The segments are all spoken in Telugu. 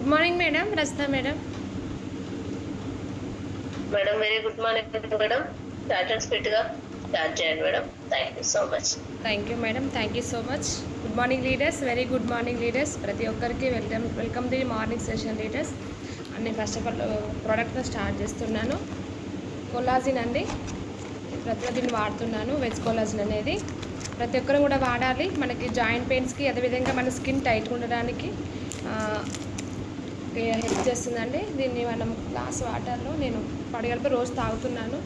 Good morning madam, Rajitha madam. Madam very good morning madam. Start స్పీడ్గా స్టార్ట్ చేయండి madam. Thank you so much. Thank you madam, thank you so much. Good morning leaders, very good morning leaders. ప్రతి ఒక్కరికి welcome the morning session leaders. అన్ని ఫస్ట్ ఆఫ్ ఆల్ ప్రోడక్ట్ను స్టార్ట్ చేస్తున్నాను. కొలాజిన్ అండి, ప్రతి దీన్ని వాడుతున్నాను. వెజ్ కొలాజిన్ అనేది ప్రతి ఒక్కరు కూడా వాడాలి. మనకి జాయింట్ పెయిన్స్కి, అదేవిధంగా మన స్కిన్ టైట్గా ఉండడానికి హెల్ప్ చేస్తుందండి. దీన్ని మనం గ్లాస్ వాటర్లో నేను పడగలిపి రోజు తాగుతున్నాను.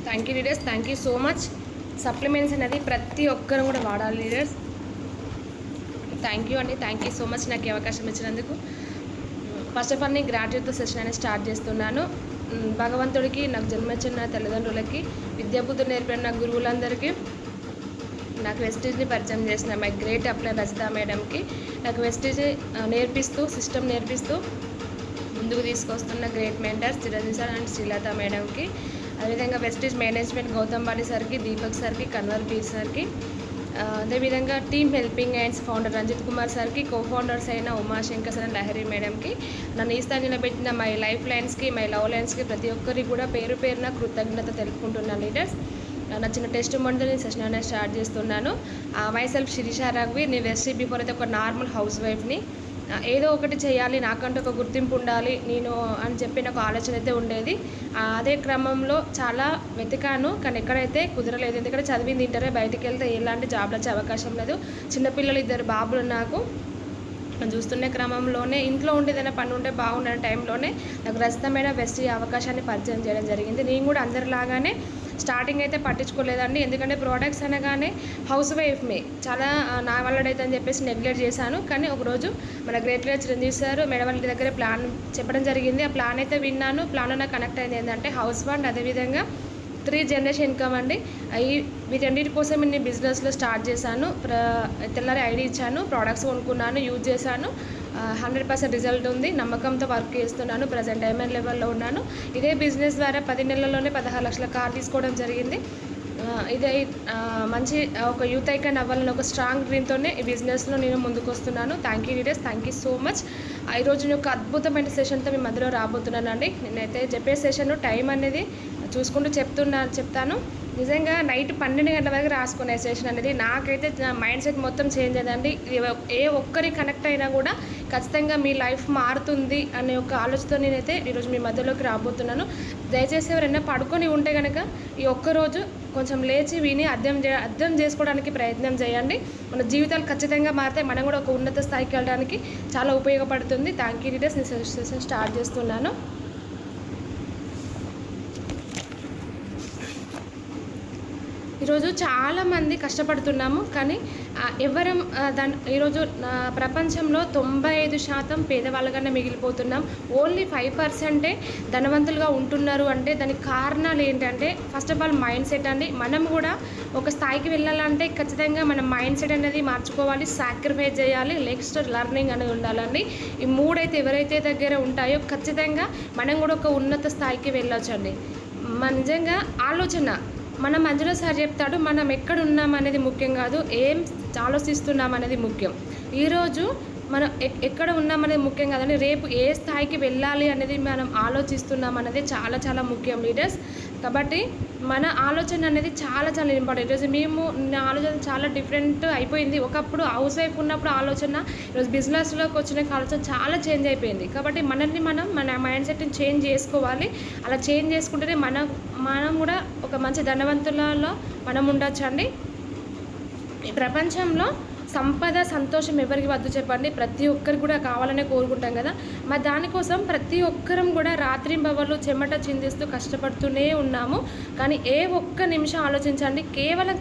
Thank you leaders, thank you so much. Supplements అనేది ప్రతి ఒక్కరు కూడా వాడాలి లీడర్స్. థ్యాంక్ యూ అండి, థ్యాంక్ యూ సో మచ్ నాకు అవకాశం ఇచ్చినందుకు. ఫస్ట్ ఆఫ్ ఆల్ నేను గ్రాట్యుయేట్తో సెషన్ అనేది స్టార్ట్ చేస్తున్నాను. భగవంతుడికి, నాకు జన్మచ్చిన తల్లిదండ్రులకి, విద్యాబుద్ధులు నేర్పిన నా గురువులందరికీ, నాకు వెస్టేజ్ని పరిచయం చేసిన మై గ్రేట్ అప్లై రజిత మేడంకి, నాకు వెస్టేజ్ నేర్పిస్తూ, సిస్టమ్ నేర్పిస్తూ ముందుకు తీసుకొస్తున్న great mentors Chiranjeevi sir and Srilatha మేడంకి, అదేవిధంగా వెస్టేజ్ మేనేజ్మెంట్ గౌతమ్ బాలి సార్కి, దీపక్ సార్కి, కన్వర్ పీర్ సార్కి, అదేవిధంగా team helping hands founder Ranjith Kumar సార్కి, కో ఫౌండర్స్ అయిన ఉమాశంకర్ సార్ అండ్ లహరి మేడంకి, నన్ను ఈ స్థాయి నిలబెట్టిన మై లైఫ్ లైన్స్కి, మై లవ్ లైన్స్కి ప్రతి ఒక్కరికి కూడా పేరు పేరున కృతజ్ఞత తెలుపుకుంటున్నాను లీడర్స్. నా చిన్న టెస్ట్ మొంటో నేను సెషన్ అనేది స్టార్ట్ చేస్తున్నాను. మై సెల్ఫ్ శిరీష రఘువి. నేను వెస్ట్ బిఫోర్ అయితే ఒక నార్మల్ హౌస్ వైఫ్ని. ఏదో ఒకటి చేయాలి, నాకంటూ ఒక గుర్తింపు ఉండాలి నేను అని చెప్పి నాకు ఆలోచన అయితే ఉండేది. అదే క్రమంలో చాలా వెతికాను, కానీ ఎక్కడైతే కుదరలేదు. ఎందుకంటే చదివింది ఇంటరే, బయటికి వెళ్తే ఎలాంటి జాబ్లు వచ్చే అవకాశం లేదు. చిన్నపిల్లలు 2 బాబులు నాకు. చూస్తున్న క్రమంలోనే ఇంట్లో ఉండి ఏదైనా పని ఉంటే బాగుండని టైంలోనే నాకు రజితమైన వెస్ట్ ఈ అవకాశాన్ని పరిచయం చేయడం జరిగింది. నేను కూడా అందరిలాగానే స్టార్టింగ్ అయితే పట్టించుకోలేదండి, ఎందుకంటే ప్రోడక్ట్స్ అనగానే హౌస్ వైఫ్మే చాలా నా వల్లడైతే అని చెప్పేసి నెగ్లెక్ట్ చేశాను. కానీ ఒకరోజు మన great leader Chiranjeevi sir madam వాళ్ళ దగ్గర ప్లాన్ చెప్పడం జరిగింది. ఆ ప్లాన్ అయితే విన్నాను. ప్లాన్లో నాకు కనెక్ట్ అయింది ఏంటంటే హౌస్ ఫండ్, అదేవిధంగా 3 జనరేషన్ ఇన్కమ్ అండి. వీటన్నిటి కోసం నేను బిజినెస్లో స్టార్ట్ చేశాను. తెల్లారి ఐడి ఇచ్చాను, ప్రోడక్ట్స్ కొనుక్కున్నాను, యూజ్ చేశాను. 100% రిజల్ట్ ఉంది. నమ్మకంతో వర్క్ చేస్తున్నాను. ప్రజెంట్ డైమండ్ లెవెల్లో ఉన్నాను. ఇదే బిజినెస్ ద్వారా 10 నెలల్లోనే 16 లక్షల కార్ తీసుకోవడం జరిగింది. ఇదే మంచి ఒక యూత్ ఐకాన్ అవ్వాలని ఒక స్ట్రాంగ్ డ్రీమ్తోనే ఈ బిజినెస్లో నేను ముందుకు వస్తున్నాను. Thank you leaders, thank you so much. ఈరోజు నేను ఒక అద్భుతమైన సెషన్తో మీ మధ్యలో రాబోతున్నానండి. నేనైతే చెప్పే సెషన్ టైం అనేది చూసుకుంటూ చెప్తాను. నిజంగా నైట్ 12 గంటల వరకు రాసుకునే సెషన్ అనేది నాకైతే నా మైండ్ సెట్ మొత్తం చేంజ్ అయ్యిందండి. ఏ ఒక్కరి కనెక్ట్ అయినా కూడా ఖచ్చితంగా మీ లైఫ్ మారుతుంది అనే ఒక ఆలోచనతో నేనైతే ఈరోజు మీ మధ్యలోకి రాబోతున్నాను. దయచేసి ఎవరైనా పడుకొని ఉంటే కనుక ఈ ఒక్కరోజు కొంచెం లేచి విని అర్థం చేసుకోవడానికి ప్రయత్నం చేయండి. మన జీవితాలు ఖచ్చితంగా మారితే మనం కూడా ఒక ఉన్నత స్థాయికి వెళ్ళడానికి చాలా ఉపయోగపడుతుంది. Thank you leaders. నేను సెషన్ స్టార్ట్ చేస్తున్నాను. ఈరోజు చాలామంది కష్టపడుతున్నాము, కానీ ఎవరం ఈరోజు ప్రపంచంలో 95% పేదవాళ్ళగానే మిగిలిపోతున్నాం. ఓన్లీ 5% ధనవంతులుగా ఉంటున్నారు. అంటే దానికి కారణాలు ఏంటంటే first of all mind set అండి. మనం కూడా ఒక స్థాయికి వెళ్ళాలంటే ఖచ్చితంగా మన మైండ్ సెట్ అనేది మార్చుకోవాలి, సాక్రిఫైస్ చేయాలి, నెక్స్ట్ లర్నింగ్ అనేది ఉండాలండి. ఈ 3 అయితే ఎవరైతే దగ్గర ఉంటాయో ఖచ్చితంగా మనం కూడా ఒక ఉన్నత స్థాయికి వెళ్ళొచ్చండి. నిజంగా ఆలోచన మన మధ్యలో సార్ చెప్తాడు, మనం ఎక్కడ ఉన్నాం అనేది ముఖ్యం కాదు, ఏం ఆలోచిస్తున్నాం అనేది ముఖ్యం. ఈరోజు మనం ఎక్కడ ఉన్నామనేది ముఖ్యం కాదండి, రేపు ఏ స్థాయికి వెళ్ళాలి అనేది మనం ఆలోచిస్తున్నాం అనేది చాలా చాలా ముఖ్యం లీడర్స్. కాబట్టి మన ఆలోచన అనేది చాలా చాలా ఇంపార్టెంట్. ఈరోజు నా ఆలోచన చాలా డిఫరెంట్ అయిపోయింది. ఒకప్పుడు హౌస్ వైఫ్ ఉన్నప్పుడు ఆలోచన, ఈరోజు బిజినెస్లోకి వచ్చిన ఆలోచన చాలా చేంజ్ అయిపోయింది. కాబట్టి మనల్ని మన మైండ్ సెట్ని చేంజ్ చేసుకోవాలి. అలా చేంజ్ చేసుకుంటేనే మనం కూడా ఒక మంచి ధనవంతులలో మనం ఉండొచ్చండి. ఈ ప్రపంచంలో సంపద సంతోషం ఎవరికి వద్దు చెప్పండి, ప్రతి ఒక్కరికి కూడా కావాలనే కోరుకుంటాం కదా. మరి దానికోసం ప్రతి ఒక్కరం కూడా రాత్రింబవళ్ళు చెమట చిందిస్తూ కష్టపడుతూనే ఉన్నాము. కానీ ఏ ఒక్క నిమిషం ఆలోచించండి, కేవలం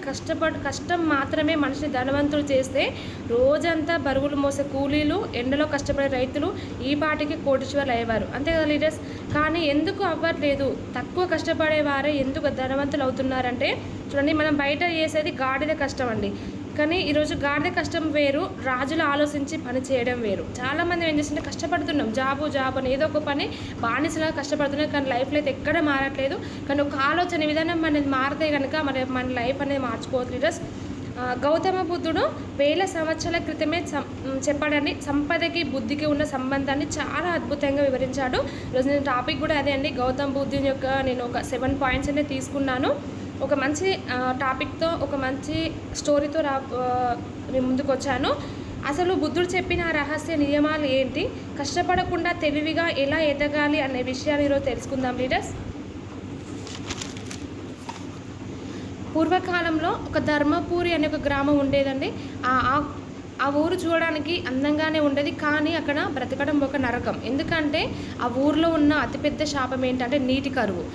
కష్టం మాత్రమే మనిషిని ధనవంతులు చేస్తే రోజంతా బరువులు మోసే కూలీలు, ఎండలో కష్టపడే రైతులు ఈ పాటికి కోటీశ్వర్లు అయ్యేవారు, అంతే కదా లీడర్స్. కానీ ఎందుకు అవ్వట్లేదు, తక్కువ కష్టపడే వారే ఎందుకు ధనవంతులు అవుతున్నారంటే చూడండి, మనం బయట చేసేది గాడిద కష్టం అండి. కానీ ఈరోజు గాడిద కష్టం వేరు, రాజులు ఆలోచించి పని చేయడం వేరు. చాలామంది ఏం చేస్తుంటే కష్టపడుతున్నాం, జాబు అని ఏదో ఒక పని బానిసలా కష్టపడుతున్నాం, కానీ లైఫ్లో అయితే ఎక్కడ మారట్లేదు. కానీ ఒక ఆలోచన విధానం అనేది మారితే కనుక మన లైఫ్ అనేది మార్చుకోవచ్చు లీడర్స్. గౌతమ బుద్ధుడు 1000 సంవత్సరాల క్రితమే చెప్పాడండి, సంపదకి బుద్ధికి ఉన్న సంబంధాన్ని చాలా అద్భుతంగా వివరించాడు. ఈరోజు నేను టాపిక్ కూడా అదే అండి, గౌతమ బుద్ధుని యొక్క నేను ఒక 7 పాయింట్స్ అనేది తీసుకున్నాను. ఒక మంచి టాపిక్తో, ఒక మంచి స్టోరీతో నేను ముందుకు వచ్చాను. అసలు బుద్ధుడు చెప్పిన రహస్య నియమాలు ఏంటి, కష్టపడకుండా తెలివిగా ఎలా ఎదగాలి అనే విషయాలు ఈరోజు తెలుసుకుందాం లీడర్స్. పూర్వకాలంలో ఒక ధర్మపూరి అనే ఒక గ్రామం ఉండేదండి. ఆ ఊరు చూడడానికి అందంగానే ఉండేది, కానీ అక్కడ బ్రతకడం ఒక నరకం. ఎందుకంటే ఆ ఊరిలో ఉన్న అతిపెద్ద శాపం ఏంటంటే నీటి కరువు.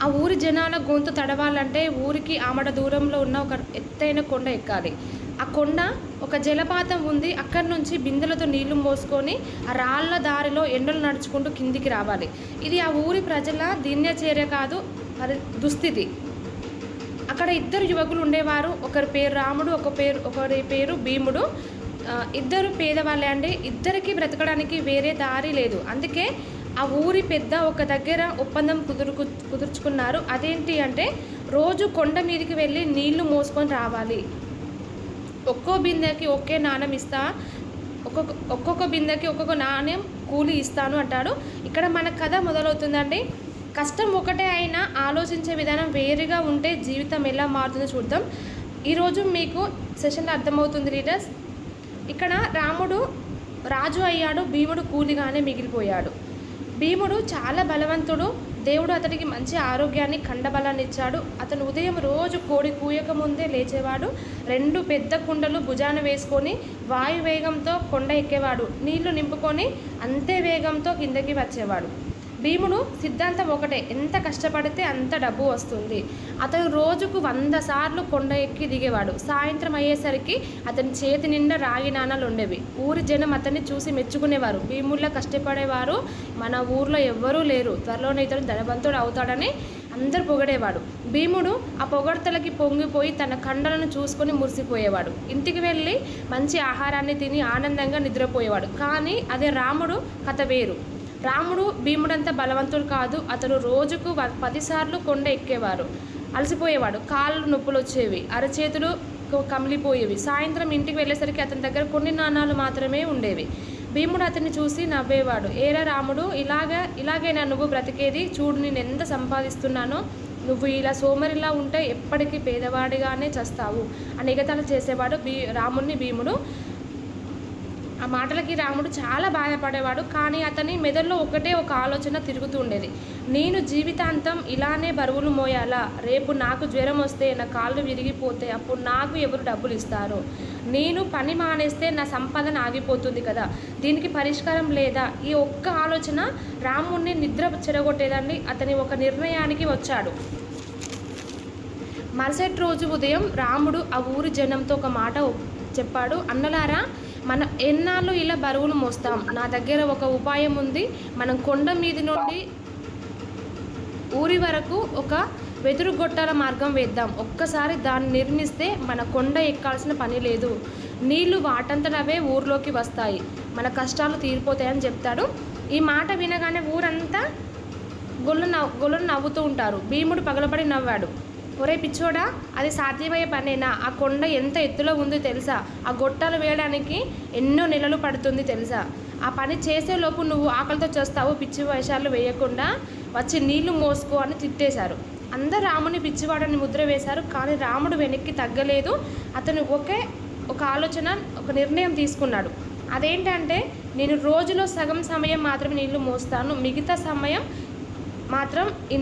ఆ ఊరి జనాల గొంతు తడవాలంటే ఊరికి ఆమడ దూరంలో ఉన్న ఒక ఎత్తైన కొండ ఎక్కాలి. ఆ కొండ ఒక జలపాతం ఉంది, అక్కడి నుంచి బిందెలతో నీళ్లు మోసుకొని ఆ రాళ్ళ దారిలో ఎండలు నడుచుకుంటూ కిందికి రావాలి. ఇది ఆ ఊరి ప్రజల దినచర్య కాదు, అది దుస్థితి. అక్కడ 2 యువకులు ఉండేవారు, ఒకరి పేరు రాముడు, ఒకరి పేరు భీముడు. ఇద్దరు పేదవాళ్ళే అండి, ఇద్దరికి బ్రతకడానికి వేరే దారి లేదు. అందుకే ఆ ఊరి పెద్ద ఒక దగ్గర ఒప్పందం కుదుర్చుకున్నారు. అదేంటి అంటే రోజు కొండ మీదకి వెళ్ళి నీళ్లు మోసుకొని రావాలి, ఒక్కో బిందెకి ఒకే నాణ్యం ఇస్తా, ఒక్కొక్క బిందెకి ఒక్కొక్క నాణ్యం కూలి ఇస్తాను అంటాడు. ఇక్కడ మన కథ మొదలవుతుందండి. కష్టం ఒకటే అయినా ఆలోచించే విధానం వేరుగా ఉంటే జీవితం ఎలా మారుతుందో చూద్దాం. ఈరోజు మీకు సెషన్లో అర్థమవుతుంది లీడర్స్. ఇక్కడ రాముడు రాజు అయ్యాడు, భీముడు కూలిగానే మిగిలిపోయాడు. భీముడు చాలా బలవంతుడు, దేవుడు అతడికి మంచి ఆరోగ్యాన్ని, కండబలాన్ని ఇచ్చాడు. అతను ఉదయం రోజు కోడి కూయక ముందే లేచేవాడు, 2 పెద్ద కుండలు భుజాన వేసుకొని వాయు వేగంతో కొండ ఎక్కేవాడు, నీళ్లు నింపుకొని అంతే వేగంతో కిందకి వచ్చేవాడు. భీముడు సిద్ధాంతం ఒకటే, ఎంత కష్టపడితే అంత డబ్బు వస్తుంది. అతను రోజుకు 100 సార్లు కొండ ఎక్కి దిగేవాడు. సాయంత్రం అయ్యేసరికి అతని చేతి నిండా రాగి నాణాలు ఉండేవి. ఊరి జనం అతన్ని చూసి మెచ్చుకునేవారు. భీముడిలా కష్టపడేవారు మన ఊర్లో ఎవ్వరూ లేరు, త్వరలోనే ఇతను ధనవంతుడు అవుతాడని అందరు పొగడేవాడు. భీముడు ఆ పొగడ్తలకి పొంగిపోయి తన కండలను చూసుకొని మురిసిపోయేవాడు. ఇంటికి వెళ్ళి మంచి ఆహారాన్ని తిని ఆనందంగా నిద్రపోయేవాడు. కానీ అదే రాముడు కథ వేరు. రాముడు భీముడంతా బలవంతుడు కాదు, అతను రోజుకు 10 సార్లు కొండ ఎక్కేవారు. అలసిపోయేవాడు, కాళ్ళు నొప్పులు వచ్చేవి, అరచేతులు కమిలిపోయేవి. సాయంత్రం ఇంటికి వెళ్ళేసరికి అతని దగ్గర కొన్ని నాణాలు మాత్రమే ఉండేవి. భీముడు అతన్ని చూసి నవ్వేవాడు. ఏరా రాముడు, ఇలాగైనా నువ్వు బ్రతికేది, చూడు నేను ఎంత సంపాదిస్తున్నానో, నువ్వు ఇలా సోమరిలా ఉంటే ఎప్పటికీ పేదవాడిగానే చేస్తావు అని ఎగతాళి చేసేవాడు రాముడిని భీముడు. ఆ మాటలకి రాముడు చాలా బాధపడేవాడు. కానీ అతని మెదడులో ఒకటే ఒక ఆలోచన తిరుగుతూ ఉండేది, నేను జీవితాంతం ఇలానే బరువులు మోయాలా? రేపు నాకు జ్వరం వస్తే, నా కాళ్ళు విరిగిపోతే అప్పుడు నాకు ఎవరు డబ్బులు ఇస్తారు? నేను పని మానేస్తే నా సంపాదన ఆగిపోతుంది కదా, దీనికి పరిష్కారం లేదా? ఈ ఒక్క ఆలోచన రాముడిని నిద్ర చెడగొట్టేదండి. అతని ఒక నిర్ణయానికి వచ్చాడు. మరుసటి రోజు ఉదయం రాముడు ఆ ఊరి జనంతో ఒక మాట చెప్పాడు. అన్నలారా, మనం ఎన్నాళ్ళు ఇలా బరువులు మోస్తాం? నా దగ్గర ఒక ఉపాయం ఉంది. మనం కొండ మీది నుండి ఊరి వరకు ఒక వెదురు గొట్టాల మార్గం వేద్దాం. ఒక్కసారి దాన్ని నిర్మిస్తే మన కొండ ఎక్కాల్సిన పని లేదు, నీళ్లు వాటంతటవే ఊర్లోకి వస్తాయి, మన కష్టాలు తీరిపోతాయని చెప్తాడు. ఈ మాట వినగానే ఊరంతా గొల్లు నవ్వుతూ ఉంటారు. భీముడు పగలబడి నవ్వాడు. ఒరే పిచ్చోడా, అది సాధ్యమయ్యే పనేనా? ఆ కొండ ఎంత ఎత్తులో ఉందో తెలుసా? ఆ గొట్టాలు వేయడానికి ఎన్నో నెలలు పడుతుంది తెలుసా? ఆ పని చేసేలోపు నువ్వు ఆకలితో చేస్తావు, పిచ్చి వేషాలు వేయకుండా వచ్చి నీళ్లు మోసుకో అని తిట్టేశారు. అందరు రాముని పిచ్చివాడని ముద్ర వేశారు. కానీ రాముడు వెనక్కి తగ్గలేదు. అతను ఒక ఆలోచన, ఒక నిర్ణయం తీసుకున్నాడు. అదేంటంటే, నేను రోజులో సగం సమయం మాత్రమే నీళ్లు మోస్తాను, మిగతా సమయం మాత్రం ఈ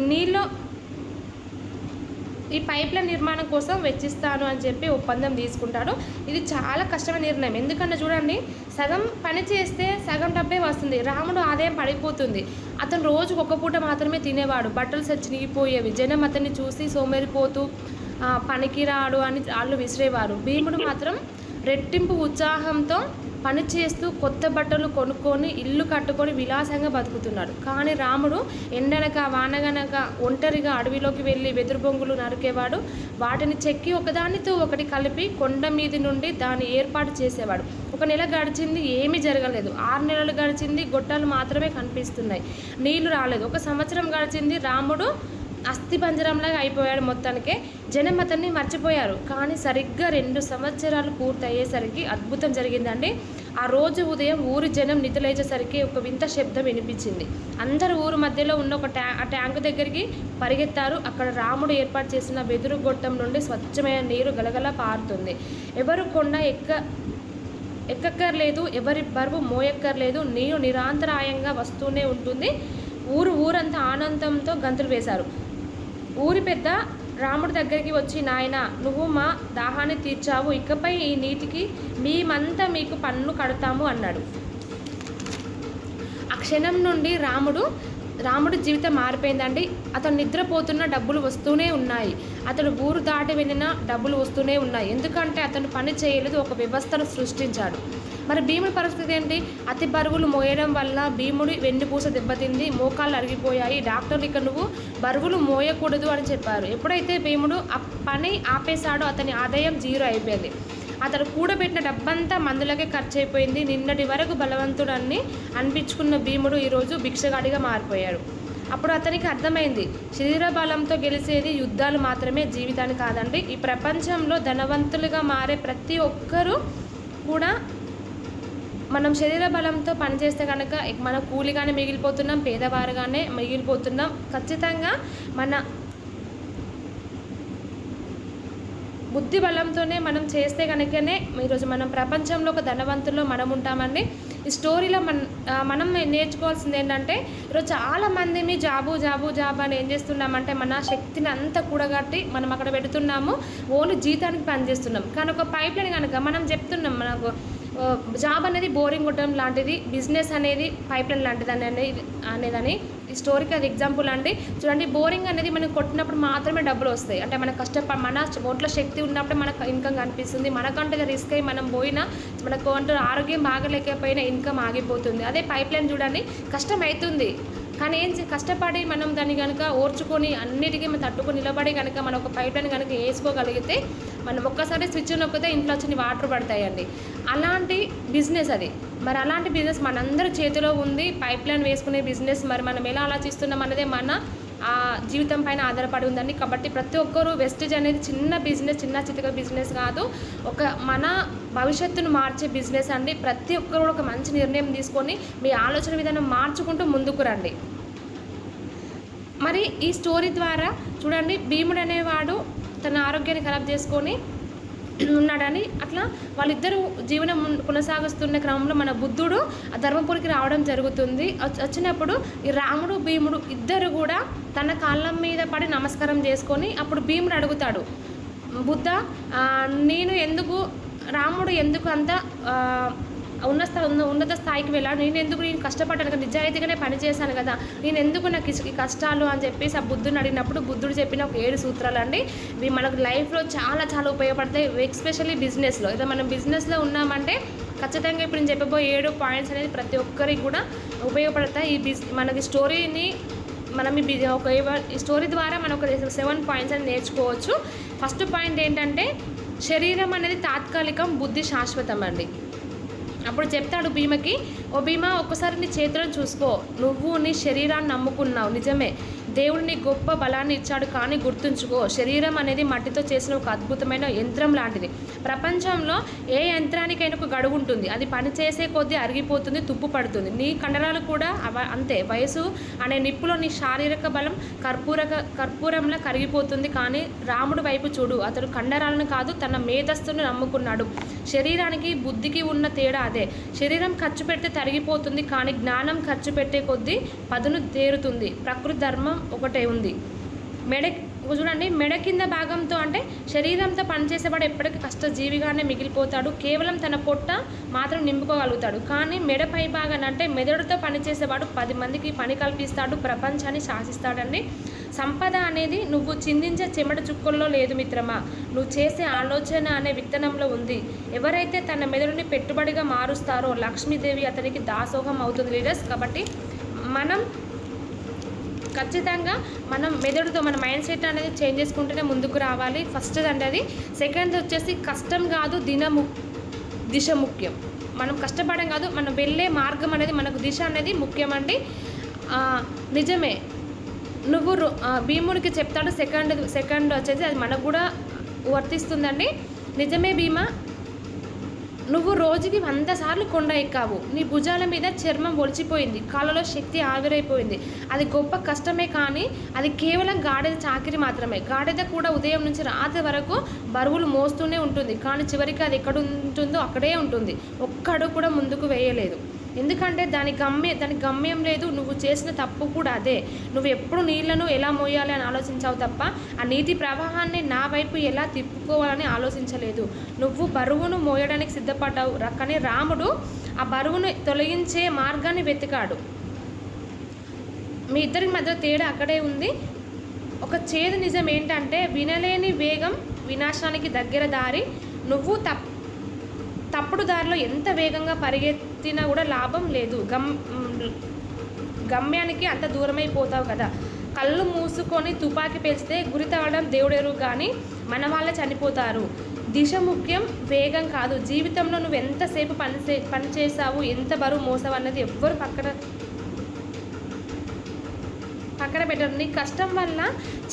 ఈ పైప్లైన్ నిర్మాణం కోసం వెచ్చిస్తాను అని చెప్పి ఒప్పందం తీసుకుంటాడు. ఇది చాలా కష్టమైన నిర్ణయం. ఎందుకంటే చూడండి, సగం పని చేస్తే సగం డబ్బే వస్తుంది, రాముడు ఆదాయం పడిపోతుంది. అతను రోజుకు ఒక పూట మాత్రమే తినేవాడు, బట్టలు చినిగిపోయేవి, జనం అతన్ని చూసి సోమరిపోతూ పనికిరాడు అని వాళ్ళు విసిరేవారు. భీముడు మాత్రం రెట్టింపు ఉత్సాహంతో పని చేస్తూ కొత్త బట్టలు కొనుక్కొని ఇల్లు కట్టుకొని విలాసంగా బతుకుతున్నాడు. కానీ రాముడు ఎండనక వానగనక ఒంటరిగా అడవిలోకి వెళ్ళి వెదురు బొంగులు నరికేవాడు. వాటిని చెక్కి ఒకదానితో ఒకటి కలిపి కొండ మీది నుండి దాన్ని ఏర్పాటు చేసేవాడు. 1 నెల గడిచింది, ఏమీ జరగలేదు. 6 నెలలు గడిచింది, గొట్టాలు మాత్రమే కనిపిస్తున్నాయి, నీళ్లు రాలేదు. 1 సంవత్సరం గడిచింది, రాముడు అస్థిపంజరంలాగా అయిపోయాడు. మొత్తానికే జనం అతన్ని మర్చిపోయారు. కానీ సరిగ్గా 2 సంవత్సరాలు పూర్తయ్యేసరికి అద్భుతం జరిగిందండి. ఆ రోజు ఉదయం ఊరి జనం నిద్రలేచేసరికి ఒక వింత శబ్దం వినిపించింది. అందరూ ఊరు మధ్యలో ఉన్న ఒక ట్యాంకు దగ్గరికి పరిగెత్తారు. అక్కడ రాముడు ఏర్పాటు చేసిన వెదురు గొట్టం నుండి స్వచ్ఛమైన నీరు గలగల పారుతుంది. ఎవరు కొండ ఎక్కక్కర్లేదు, ఎవరి బరువు మోయక్కర్లేదు, నీరు నిరంతరాయంగా వస్తూనే ఉంటుంది. ఊరంతా ఆనందంతో గంతులు వేశారు. ఊరి పెద్ద రాముడి దగ్గరికి వచ్చి, నాయన, నువ్వు మా దాహాన్ని తీర్చావు, ఇకపై ఈ నీటికి మేమంతా మీకు పన్ను కడతాము అన్నాడు. ఆ క్షణం నుండి రాముడి జీవితం మారిపోయిందండి. అతను నిద్రపోతున్న డబ్బులు వస్తూనే ఉన్నాయి, అతడు ఊరు దాటి వెళ్ళిన డబ్బులు వస్తూనే ఉన్నాయి. ఎందుకంటే అతను పని చేయలేదు, ఒక వ్యవస్థను సృష్టించాడు. మరి భీముడి పరిస్థితి ఏంటి? అతి బరువులు మోయడం వల్ల భీముడి వెన్నుపూస దెబ్బతింది, మోకాళ్ళు అరిగిపోయాయి. డాక్టర్లు ఇక నువ్వు బరువులు మోయకూడదు అని చెప్పారు. ఎప్పుడైతే భీముడు ఆ పని ఆపేశాడో అతని ఆదాయం 0 అయిపోయింది. అతడు కూడబెట్టిన డబ్బంతా మందులకే ఖర్చు అయిపోయింది. నిన్నటి వరకు బలవంతుడని అనిపించుకున్న భీముడు ఈరోజు భిక్షగాడిగా మారిపోయాడు. అప్పుడు అతనికి అర్థమైంది, శరీర బలంతో గెలిచేది యుద్ధాలు మాత్రమే, జీవితాన్ని కాదండి. ఈ ప్రపంచంలో ధనవంతులుగా మారే ప్రతి ఒక్కరూ కూడా మనం శరీర బలంతో పనిచేస్తే కనుక మన కూలిగానే మిగిలిపోతున్నాం, పేదవారుగానే మిగిలిపోతున్నాం. ఖచ్చితంగా మన బుద్ధి బలంతోనే మనం చేస్తే కనుకనే ఈరోజు మనం ప్రపంచంలో ఒక ధనవంతుల్లో మనం ఉంటామండి. ఈ స్టోరీలో మనం నేర్చుకోవాల్సింది ఏంటంటే, ఈరోజు చాలామంది జాబు అని ఏం చేస్తున్నామంటే మన శక్తిని అంతా కూడగట్టి మనం అక్కడ పెడుతున్నాము, ఓన్లీ జీతానికి పనిచేస్తున్నాం. కానీ ఒక పైప్ లైన్ కనుక మనం చెప్తున్నాం, మనకు జాబ్ అనేది బోరింగ్ కొట్టడం లాంటిది, బిజినెస్ అనేది పైప్ లైన్ లాంటిది అనేదని ఈ స్టోరీకి అది ఎగ్జాంపుల్ అండి. చూడండి, బోరింగ్ అనేది మనం కొట్టినప్పుడు మాత్రమే డబ్బులు వస్తాయి. అంటే మన మన ఒంట్లో శక్తి ఉన్నప్పుడే మనకు ఇన్కమ్ కనిపిస్తుంది. మనకంటే రిస్క్ అయ్యి మనం పోయినా, మనకు ఒంట్లో ఆరోగ్యం బాగలేకపోయినా ఇన్కమ్ ఆగిపోతుంది. అదే పైప్ లైన్ చూడండి, కష్టం అవుతుంది, కానీ కష్టపడి మనం దాన్ని కనుక ఓర్చుకొని అన్నిటికీ మనం తట్టుకొని నిలబడి కనుక మనం ఒక పైప్ లైన్ కనుక వేసుకోగలిగితే, మనం ఒక్కసారి స్విచ్ నొక్కితే ఇంట్లో వచ్చి వాటర్ పడతాయండి. అలాంటి బిజినెస్ అది. మరి అలాంటి బిజినెస్ మనందరి చేతిలో ఉంది, పైప్ లైన్ వేసుకునే బిజినెస్. మరి మనం ఎలా ఆలోచిస్తున్నాం అన్నదే మన జీవితం పైన ఆధారపడి ఉందండి. కాబట్టి ప్రతి ఒక్కరూ వెస్టేజ్ అనేది చిన్న బిజినెస్, చిన్న చితక బిజినెస్ కాదు, మన భవిష్యత్తును మార్చే బిజినెస్ అండి. ప్రతి ఒక్కరు కూడా ఒక మంచి నిర్ణయం తీసుకొని మీ ఆలోచన విధానం మార్చుకుంటూ ముందుకు రండి. మరి ఈ స్టోరీ ద్వారా చూడండి, భీముడు అనేవాడు తన ఆరోగ్యాన్ని ఖరాబ్ చేసుకొని ఉన్నాడని, అట్లా వాళ్ళిద్దరూ జీవనం కొనసాగిస్తున్న క్రమంలో మన బుద్ధుడు ఆ ధర్మపురికి రావడం జరుగుతుంది. వచ్చినప్పుడు ఈ రాముడు భీముడు ఇద్దరు కూడా తన కాళ్ళ మీద పడి నమస్కారం చేసుకొని, అప్పుడు భీముడు అడుగుతాడు, బుద్ధ, రాముడు ఎందుకు అంత ఉన్నత స్థాయికి వెళ్ళాడు, నేను కష్టపడ్డాను కదా, నిజాయితీగానే పనిచేశాను కదా, నేను ఎందుకు నాకు ఈ కష్టాలు అని చెప్పేసి ఆ బుద్ధుని అడిగినప్పుడు బుద్ధుడు చెప్పిన ఒక 7 సూత్రాలు అండి. ఇవి మనకు లైఫ్లో చాలా ఉపయోగపడతాయి. ఎస్పెషల్లీ బిజినెస్లో, ఏదో మనం బిజినెస్లో ఉన్నామంటే ఖచ్చితంగా ఇప్పుడు నేను చెప్పబోయే 7 పాయింట్స్ అనేది ప్రతి ఒక్కరికి కూడా ఉపయోగపడతాయి. మనకి స్టోరీని ఈ స్టోరీ ద్వారా మనం ఒక 7 పాయింట్స్ అని నేర్చుకోవచ్చు. ఫస్ట్ పాయింట్ ఏంటంటే, శరీరం అనేది తాత్కాలికం, బుద్ధి శాశ్వతం అండి. అప్పుడు చెప్తాడు భీమకి, ఓ భీమా, ఒక్కసారి నీ చేతులను చూసుకో, నువ్వు నీ శరీరాన్ని నమ్ముకున్నావు నిజమే, దేవుడు నీ గొప్ప బలాన్ని ఇచ్చాడు, కానీ గుర్తుంచుకో, శరీరం అనేది మట్టితో చేసిన ఒక అద్భుతమైన యంత్రం లాంటిది. ప్రపంచంలో ఏ యంత్రానికైనా ఒక గడువు ఉంటుంది, అది పనిచేసే కొద్దీ అరిగిపోతుంది, తుప్పు పడుతుంది. నీ కండరాలు కూడా అంతే. వయసు అనే నిప్పులో నీ శారీరక బలం కర్పూరంలా కరిగిపోతుంది. కానీ రాముడి వైపు చూడు, అతడు కండరాలను కాదు, తన మేధస్సును నమ్ముకున్నాడు. శరీరానికి బుద్ధికి ఉన్న తేడా అదే. శరీరం ఖర్చు పెడితే తరిగిపోతుంది, కానీ జ్ఞానం ఖర్చు పెట్టే కొద్దీ పదును తేరుతుంది. ప్రకృతి ధర్మం ఒకటే ఉంది. చూడండి, మెడ కింద భాగంతో అంటే శరీరంతో పనిచేసేవాడు ఎప్పటికీ కష్టజీవిగానే మిగిలిపోతాడు. కేవలం తన పొట్ట మాత్రం నింపుకోగలుగుతాడు. కానీ మెడ పై భాగాన్ని అంటే మెదడుతో పనిచేసేవాడు 10 మందికి పని కల్పిస్తాడు, ప్రపంచాన్ని శాసిస్తాడండి. సంపద అనేది నువ్వు చిందించే చెమట చుక్కల్లో లేదు మిత్రమా, నువ్వు చేసే ఆలోచన అనే విత్తనంలో ఉంది. ఎవరైతే తన మెదడుని పెట్టుబడిగా మారుస్తారో లక్ష్మీదేవి అతనికి దాసోహం అవుతుంది లీడర్స్. కాబట్టి మనం ఖచ్చితంగా మనం మెదడుతో మన మైండ్ సెట్ అనేది చేంజ్ చేసుకుంటూనే ముందుకు రావాలి. ఫస్ట్ అంటే అది. సెకండ్ వచ్చేసి కష్టం కాదు దిశ ముఖ్యం. మనం కష్టపడడం కాదు, మనం వెళ్ళే మార్గం అనేది మనకు దిశ అనేది ముఖ్యమండి. నిజమే, నువ్వు భీముడికి చెప్తాడు సెకండ్ వచ్చేసి అది మనకు కూడా వర్తిస్తుందండి. నిజమే భీమా, నువ్వు రోజుకి 100 సార్లు కొండ ఎక్కావు. నీ భుజాల మీద చర్మం ఒలిచిపోయింది, కాళ్ళలో శక్తి ఆవిరైపోయింది. అది గొప్ప కష్టమే, కానీ అది కేవలం గాడిద చాకిరి మాత్రమే. గాడిద కూడా ఉదయం నుంచి రాత్రి వరకు బరువులు మోస్తూనే ఉంటుంది, కానీ చివరికి అది ఎక్కడ ఉంటుందో అక్కడే ఉంటుంది. ఒక్కడు కూడా ముందుకు వేయలేదు, ఎందుకంటే దాని గమ్యం లేదు. నువ్వు చేసిన తప్పు కూడా అదే. నువ్వు ఎప్పుడు నీళ్లను ఎలా మోయాలి అని ఆలోచించావు తప్ప ఆ నీటి ప్రవాహాన్ని నా వైపు ఎలా తిప్పుకోవాలని ఆలోచించలేదు. నువ్వు బరువును మోయడానికి సిద్ధపడ్డావు, కానీ రాముడు ఆ బరువును తొలగించే మార్గాన్ని వెతికాడు. మీ ఇద్దరి మధ్య తేడా అక్కడే ఉంది. ఒక చేదు నిజం ఏంటంటే వినలేని వేగం వినాశానికి దగ్గర దారి. నువ్వు తప్పుడు దారిలో ఎంత వేగంగా పరిగెత్తినా కూడా లాభం లేదు. గమ్యానికి అంత దూరమైపోతావు కదా. కళ్ళు మూసుకొని తుపాకీ పేల్చితే గురి తవ్వడం దేవుడెరు, కానీ మన వాళ్ళే చనిపోతారు. దిశ ముఖ్యం, వేగం కాదు. జీవితంలో నువ్వు ఎంతసేపు పని చేసావు, ఎంత బరువు మోసావు అన్నది ఎవ్వరు పక్కన పెట్టరు. నీ కష్టం వల్ల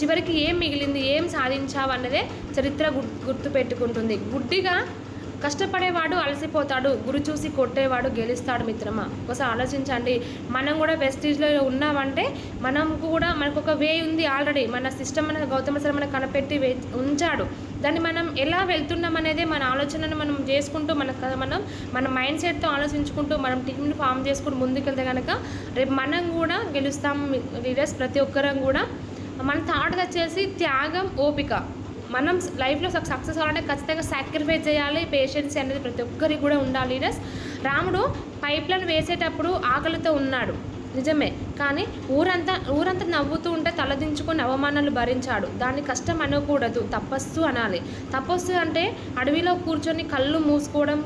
చివరికి ఏం మిగిలింది, ఏం సాధించావు అన్నదే చరిత్ర గుర్తుపెట్టుకుంటుంది. గుడ్డిగా కష్టపడేవాడు అలసిపోతాడు, గురి చూసి కొట్టేవాడు గెలుస్తాడు మిత్రమా. ఒకసారి ఆలోచించండి. మనం కూడా వెస్టీజ్లో ఉన్నామంటే మనకు ఒక వే ఉంది ఆల్రెడీ. మన సిస్టమ్ మన గౌతమ సర్ మనకు కనిపెట్టి ఉంచాడు. దాన్ని మనం ఎలా వెళ్తున్నాం అనేది మన ఆలోచనను మనం చేసుకుంటూ మన మైండ్ సెట్తో ఆలోచించుకుంటూ మనం టీంని ఫామ్ చేసుకుంటూ ముందుకెళ్తే కనుక రేపు మనం కూడా గెలుస్తాం లీడర్స్. ప్రతి ఒక్కరం కూడా మన థాట్ వచ్చేసి త్యాగం, ఓపిక. మనం లైఫ్లో సక్సెస్ అవ్వాలంటే ఖచ్చితంగా సాక్రిఫైస్ చేయాలి. పేషెన్స్ అనేది ప్రతి ఒక్కరికి కూడా ఉండాలి లీడర్స్. రాముడు పైప్లను వేసేటప్పుడు ఆకలితో ఉన్నాడు, నిజమే, కానీ ఊరంతా నవ్వుతూ ఉంటే తలదించుకొని అవమానాలు భరించాడు. దాన్ని కష్టం అనకూడదు, తపస్సు అనాలి. తపస్సు అంటే అడవిలో కూర్చొని కళ్ళు మూసుకోవడం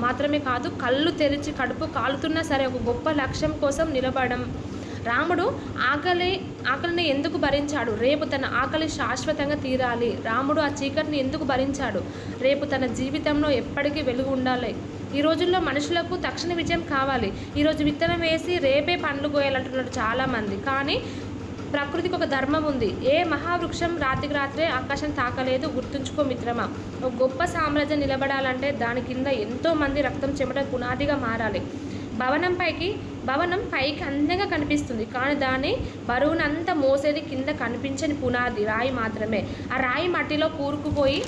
మాత్రమే కాదు, కళ్ళు తెరిచి కడుపు కాలుతున్నా సరే ఒక గొప్ప లక్ష్యం కోసం నిలబడడం. రాముడు ఆకలిని ఎందుకు భరించాడు? రేపు తన ఆకలి శాశ్వతంగా తీరాలి. రాముడు ఆ చీకటిని ఎందుకు భరించాడు? రేపు తన జీవితంలో ఎప్పటికీ వెలుగు ఉండాలి. ఈ రోజుల్లో మనుషులకు తక్షణ విజయం కావాలి. ఈరోజు విత్తనం వేసి రేపే పండ్లు కోయాలంటున్నారు చాలామంది, కానీ ప్రకృతికి ఒక ధర్మం ఉంది. ఏ మహావృక్షం రాత్రికి రాత్రే ఆకాశం తాకలేదు. గుర్తుంచుకో మిత్రమా, ఒక గొప్ప సామ్రాజ్యం నిలబడాలంటే దాని కింద ఎంతోమంది రక్తం చెమట పునాదిగా మారాలి. భవనం పైకి అందంగా కనిపిస్తుంది, కానీ దాని బరువునంతా మోసేది కింద కనిపించని పునాది రాయి మాత్రమే. ఆ రాయి మట్టిలో కూరుకుపోయి